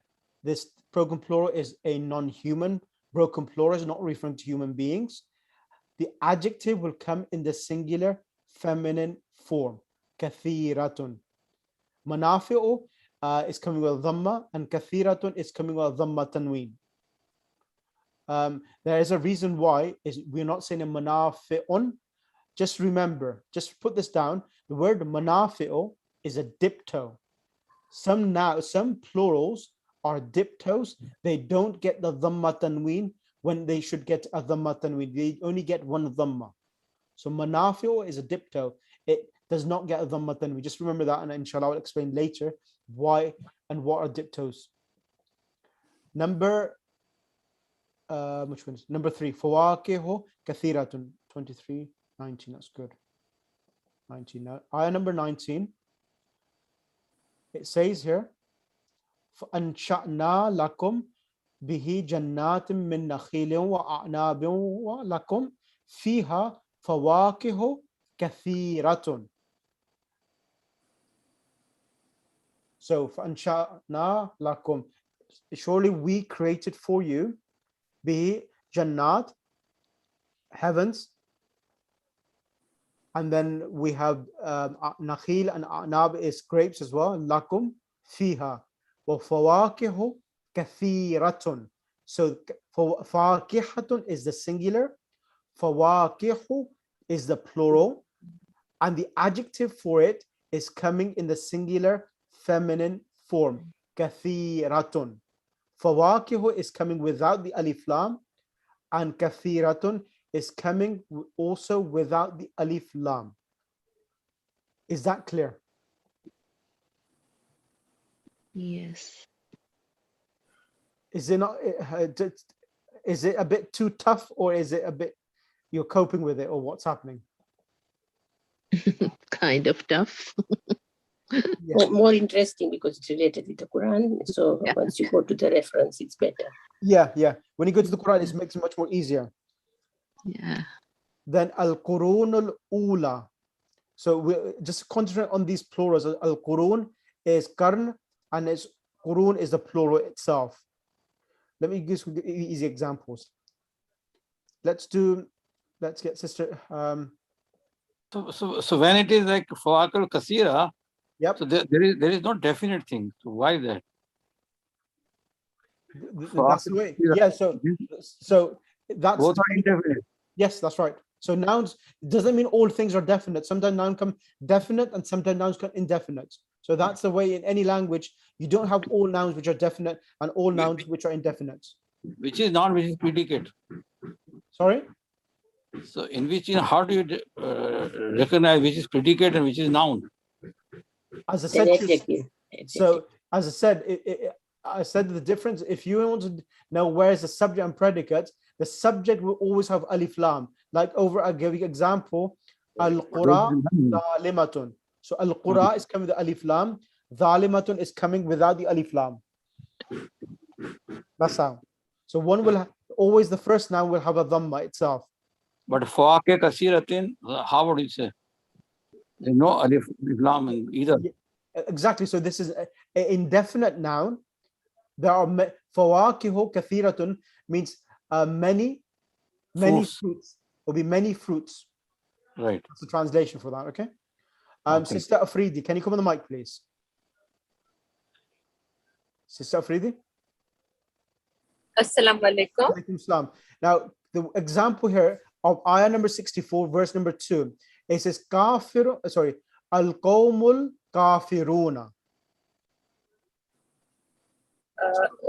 this broken plural is a non-human broken plural, is not referring to human beings. The adjective will come in the singular feminine form, kathiratun. Manafi'u is coming with dhamma, and kathiratun is coming with dhamma tanween. There is a reason why is we're not saying a manafi'un. Just remember, just put this down. The word manafi'u is a dipto. Some plurals are diptos. They don't get the dhamma tanween when they should get a dhamma tanween. They only get one dhamma. So manafi'u is a dipto. It does not get a dhamma tanween. Just remember that, and inshallah I'll explain later why and what are diptos. Number which one is number 3? Fawakihu kathiratun, 23, 19. That's good. 19. Now, ayah number 19. It says here, فَأَنْشَأْنَا لَكُمْ بِهِ جَنَّاتٍ مِّن نَخِيلٍ وَأَعْنَابٍ وَلَكُمْ فِيهَا فَوَاكِهُ كَثِيرَةٌ. So فَأَنْشَأْنَا لَكُمْ, surely we created for you, بِهِ jannat, heavens, and then we have nakhil and a'nab is grapes as well, lakum fiha wa fawakihu kathiratun. So fawakihatun is the singular, fawakihu is the plural, and the adjective for it is coming in the singular feminine form, kathiratun. Fawakihu is coming without the alif lam, and kathiratun is coming also without the alif lam. Is that clear? Yes. Is it not? is it a bit too tough, or is it a bit you're coping with it, or what's happening? Kind of tough. Yeah. More interesting because it's related with the Quran. So once you go to the reference, it's better. Yeah. When you go to the Quran, it makes it much more easier. Yeah. Then al-Qurun al-Ula. So we just concentrate on these plurals. Al-Qurun is Qarn, and Qurun is the plural itself. Let me give some easy examples. Let's get sister. So when it is like Fawakul Kasira, yep. So there is no definite thing. So why that? That's the way. Yeah. So that's both are indefinite. Yes, that's right. So nouns doesn't mean all things are definite. Sometimes nouns come definite and sometimes nouns come indefinite. So that's the way in any language. You don't have all nouns which are definite and all nouns which are indefinite. Which is noun, which is predicate. Sorry? So in which, how do you recognize which is predicate and which is noun? As I said, as I said, I said the difference. If you want to know where is the subject and predicate, the subject will always have alif lam. Like I'll give you an example. Al-Qura Zalimatun. So Al-Qura is coming with the alif lam. Zalimatun is coming without the alif lam. That's how. So one will always, the first noun will have a dhamma itself. But Fawake Kasiratin, how would you say? There's no alif lam in either. Exactly. So this is an indefinite noun. There are fawakihu kathiratun means many fruits. Will be many fruits. Right. That's the translation for that. Okay. Okay. Sister Afridi, can you come on the mic, please? Sister Afridi. Assalamu alaikum. Alaikum salam. Now the example here of ayah number 64, verse number 2. It says kafir. Sorry, al-qawmul kafiruna.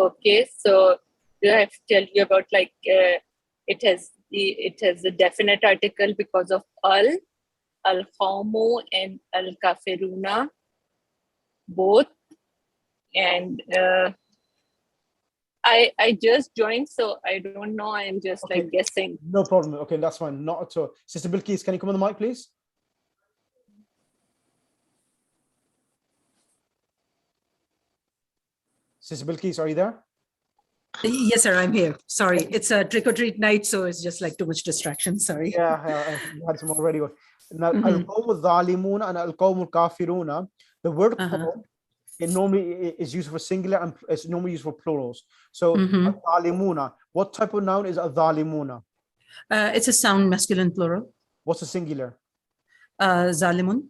Okay, so do I have to tell you about like it has a definite article because of al-qawmu and al-kafiruna both, and I just joined, so I don't know. I'm just like guessing. No problem. Okay, that's fine. Not at all. Sister Bilqis, can you come on the mic, please? Sister Bilqis, are you there? Yes, sir, I'm here. Sorry, it's a trick or treat night, so it's just like too much distraction. Sorry. Yeah, you had some already. Now, al-qawmu zalimuna and al-qawmu kafiruna, the word qawm, it normally is used for singular and it's normally used for plurals. So, al-zalimuna, what type of noun is al-zalimuna? It's a sound masculine plural. What's the singular? Zalimun.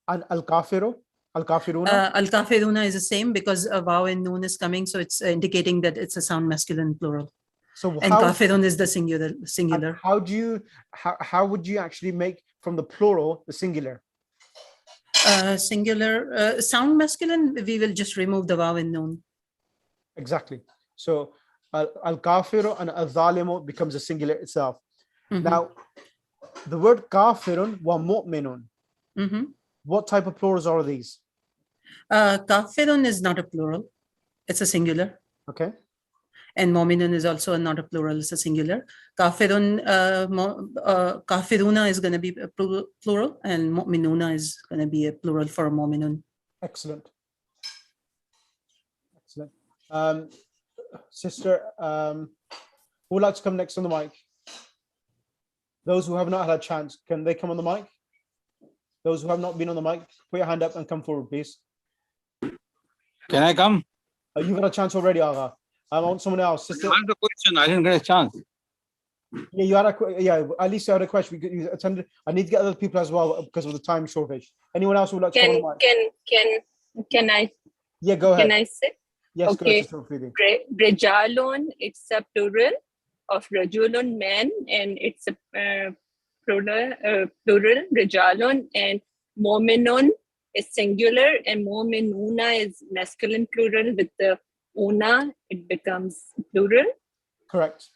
And al-kafiru? Al-kafiruna? Al-kafiruna is the same because a waw and noon is coming, so it's indicating that it's a sound masculine plural. So and kafirun is the singular. How would you actually make from the plural the singular? Singular sound masculine, we will just remove the waw and noon. Exactly. So al-kafiru and al-zalimu becomes a singular itself. Now, the word kafirun wa mu'minun. What type of plurals are these? Kafirun is not a plural. It's a singular. Okay. And mu'minun is also not a plural. It's a singular. Kafirun, kafiruna is going to be a plural, and mu'minuna is going to be a plural for mu'minun. Excellent. Excellent. Sister, who would like to come next on the mic? Those who have not had a chance, can they come on the mic? Those who have not been on the mic, put your hand up and come forward, please. Can I come? You've had a chance already, Agha. I want someone else. Sister. I have the question. I didn't get a chance. Yeah, you had at least you had a question. You attended. I need to get other people as well because of the time shortage. Anyone else who would like to come on the mic? Can I? Yeah, go ahead. Can I say? Yes, okay. Go ahead. Rajalun, it's a plural of rajulun, man, and it's a plural, Rajalun, and Mominun is singular, and Mominuna is masculine plural. With the una, it becomes plural. Correct.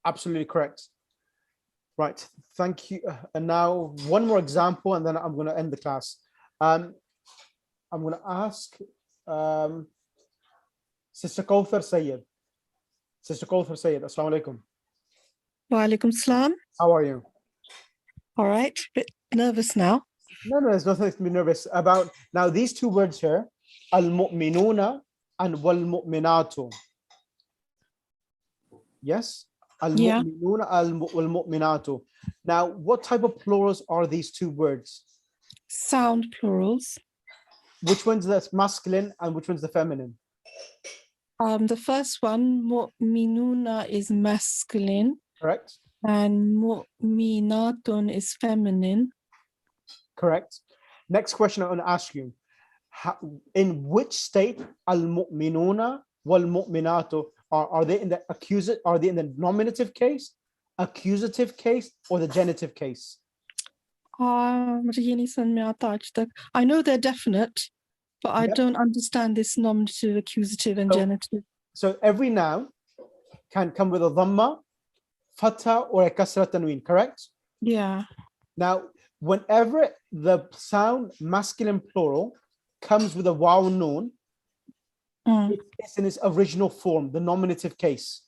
Absolutely correct. Right. Thank you. And now one more example, and then I'm going to end the class. I'm going to ask Sister Kauthar Sayyid. Sister Kauthar Sayyid, assalamu alaikum. Wa alaikum salam. How are you? All right, bit nervous now. No, there's nothing to be nervous about. Now, these two words here, al-mu'minuna and wal-mu'minatu. Yes? Yeah. Al-mu'minuna wal-mu'minatu. Now, what type of plurals are these two words? Sound plurals. Which one's the masculine and which one's the feminine? The first one, mu'minuna, is masculine. Correct. And mu'minatun is feminine. Correct. Next question I want to ask you. In which state al-mu'minuna wal-mu'minatu are they in the accusative? Are they in the nominative case, accusative case, or the genitive case? I know they're definite, but I don't understand this nominative, accusative, and genitive. So every noun can come with a dhamma, fatha, or a kasra tanween, correct? Yeah. Now, whenever the sound masculine plural comes with a waw noon, it's in its original form, the nominative case.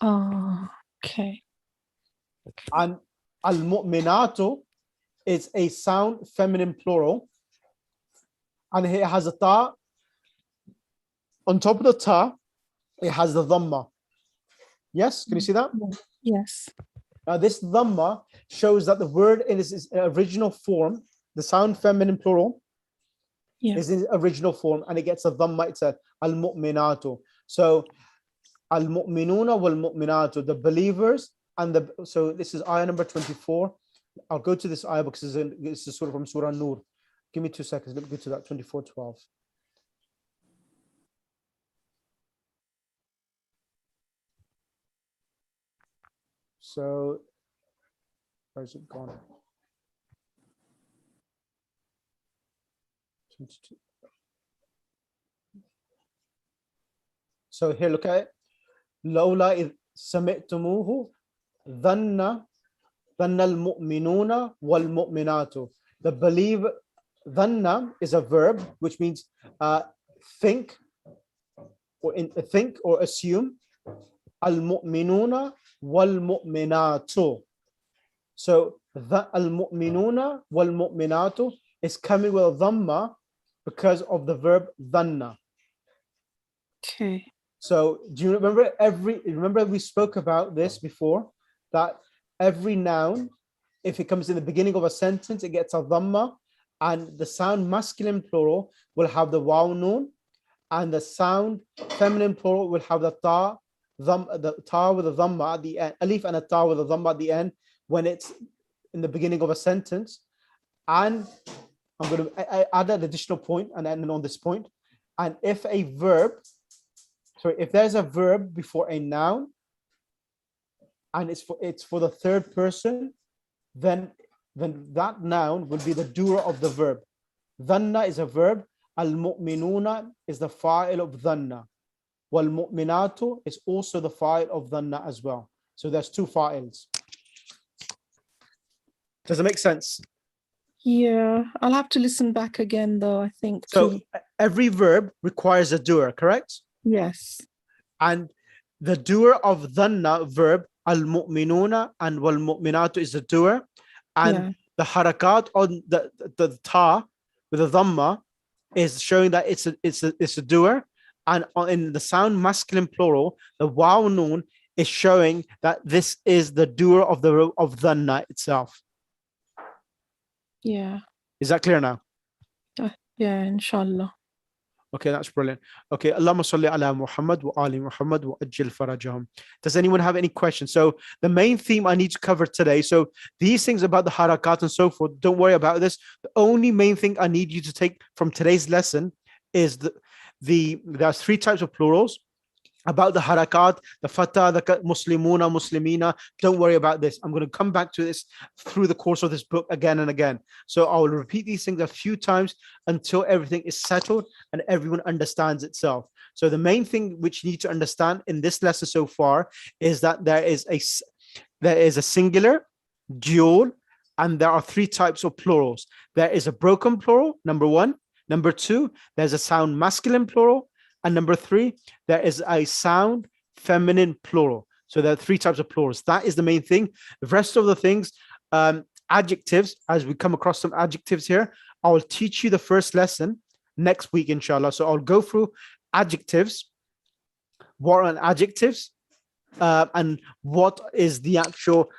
Oh, okay. And al-mu'minatu is a sound feminine plural, and it has a ta. On top of the ta, it has the dhamma. Yes, can you see that? Yes. Now this dhamma shows that the word in its original form, the sound feminine plural, is in its original form, and it gets a dhamma. It's a al-mu'minatu. So al-mu'minuna wal-mu'minatu, the believers and the. So this is ayah number 24. I'll go to this ayah because this is from Surah Nur. Give me 2 seconds. Let me go to that 24:12. So, where's it gone? 22. So here, look at it. Lawla idh sami'tumuhu dhanna al-mu'minuna wal-mu'minatu. The believer, dhanna is a verb which means think or assume. Al-mu'minuna wal-mu'minatu. So the al-mu'minuna wal-mu'minatu is coming with a dhamma because of the verb dhanna. Okay. So do you remember we spoke about this before, that every noun, if it comes in the beginning of a sentence, it gets a dhamma, and the sound masculine plural will have the waw noon, and the sound feminine plural will have the ta with a dhamma at the end, alif and a ta with a dhamma at the end when it's in the beginning of a sentence. And I'm going to add an additional point and end on this point. And if there's a verb before a noun and it's for the third person, then that noun will be the doer of the verb. Dhanna is a verb. Al-mu'minuna is the fa'il of dhanna. Wal-mu'minatu is also the fa'il of dhanna as well. So there's two fa'ils. Does it make sense? Yeah, I'll have to listen back again though, I think. So every verb requires a doer, correct? Yes. And the doer of dhanna verb, al-mu'minuna and wal-mu'minatu is the doer. And the harakat on the ta with the dhamma is showing that it's a doer. And in the sound masculine plural, the waw noon is showing that this is the doer of dhanna itself. Yeah. Is that clear now? Yeah, inshallah. Okay, that's brilliant. Okay, Allahumma salli ala Muhammad wa ali Muhammad wa ajil farajahum. Does anyone have any questions? So the main theme I need to cover today, so these things about the harakat and so forth, don't worry about this. The only main thing I need you to take from today's lesson is there's three types of plurals. About the harakat, the fatah, the muslimuna, muslimina, don't worry about this. I'm going to come back to this through the course of this book again and again. So I will repeat these things a few times until everything is settled and everyone understands itself. So the main thing which you need to understand in this lesson so far is that there is a singular, dual, and there are three types of plurals. There is a broken plural, number one. Number two, there's a sound masculine plural. And number three, there is a sound feminine, plural. So there are 3 types of plurals. That is the main thing. The rest of the things, adjectives, as we come across some adjectives here, I will teach you the first lesson next week, inshallah. So I'll go through adjectives, what are adjectives, and what is the actual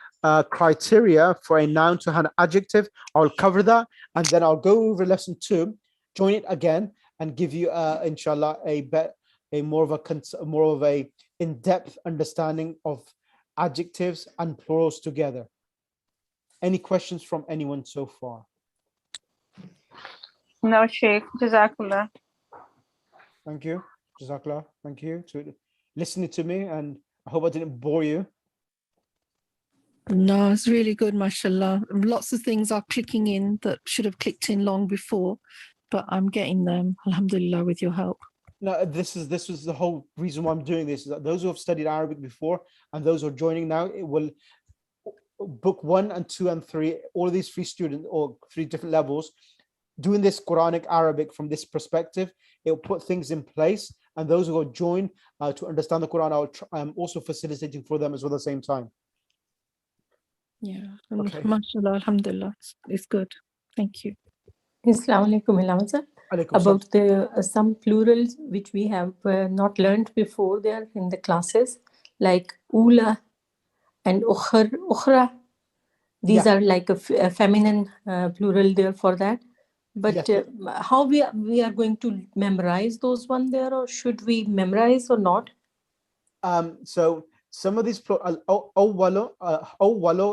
criteria for a noun to have an adjective. I'll cover that, and then I'll go over lesson 2, join it again, and give you, inshallah, a more of a in-depth understanding of adjectives and plurals together. Any questions from anyone so far? No, Sheikh. Jazakallah. Thank you. Jazakallah. Thank you to listening to me, and I hope I didn't bore you. No, it's really good, mashallah. Lots of things are clicking in that should have clicked in long before, but I'm getting them, alhamdulillah, with your help. No, this is the whole reason why I'm doing this, is that those who have studied Arabic before and those who are joining now, it will book 1 and 2 and 3, all of these 3 students or 3 different levels, doing this Quranic Arabic from this perspective. It will put things in place, and those who will join to understand the Quran, I'm also facilitating for them as well at the same time. Yeah, Okay. mashallah, alhamdulillah, it's good. Thank you. Assalamu alaikum, Ilham sir. Alaikum About the some plurals which we have not learned before there in the classes, like ula and ukhra. These are like a feminine plural there for that. But how we are going to memorize those one there, or should we memorize or not? So some of these awwalo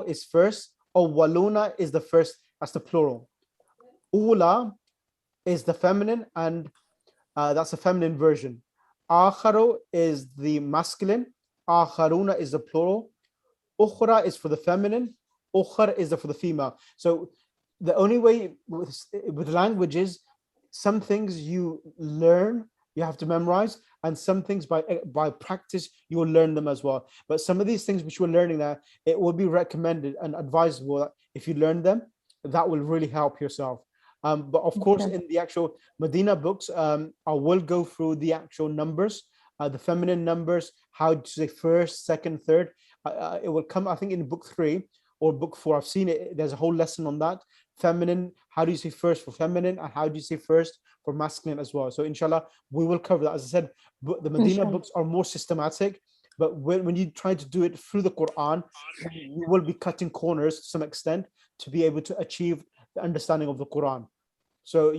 is first, awwaluna is the first, that's the plural. Ula is the feminine, and that's a feminine version. Akharu is the masculine, akharuna is the plural, ukhra is for the feminine, ukhar is for the female. So the only way with languages, some things you learn, you have to memorize, and some things by practice you will learn them as well. But some of these things which we're learning now, it will be recommended and advisable that if you learn them, that will really help yourself. But of course, in the actual Medina books, I will go through the actual numbers, the feminine numbers, how to say first, second, third. It will come, I think, in book 3 or book 4. I've seen it. There's a whole lesson on that. Feminine, how do you say first for feminine, and how do you say first for masculine as well? So inshallah, we will cover that. As I said, the Medina books are more systematic, but when you try to do it through the Quran, you will be cutting corners to some extent to be able to achieve the understanding of the Quran. So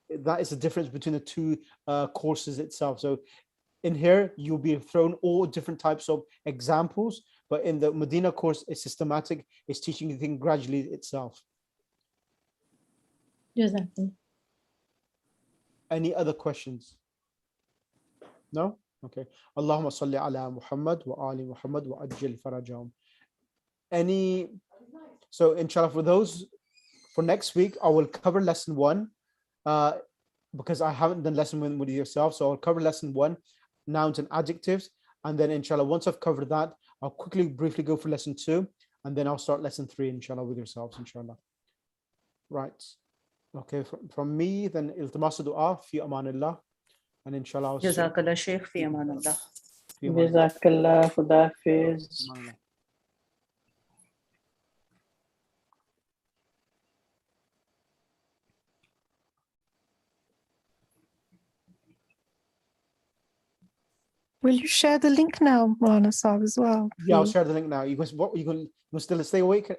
that is the difference between the 2 courses itself. So in here, you'll be thrown all different types of examples, but in the Medina course, it's systematic. It's teaching you things gradually itself. Exactly. Any other questions? No? Okay. Allahumma salli ala Muhammad wa ali Muhammad wa ajil farajahum. So inshallah, for next week, I will cover lesson 1 because I haven't done lesson 1 with yourself. So I'll cover lesson 1, nouns and adjectives. And then inshallah, once I've covered that, I'll briefly go for lesson 2. And then I'll start lesson 3, inshallah, with yourselves, inshallah. Right. Okay, from me, then iltimas dua fi amanillah. And inshallah, Jazakallah Sheikh, fi amanillah. Jazakallah, Khuda Hafiz. Will you share the link now, Rana Sahib, as well? Yeah, I'll share the link now. You guys, what you going to still stay awake?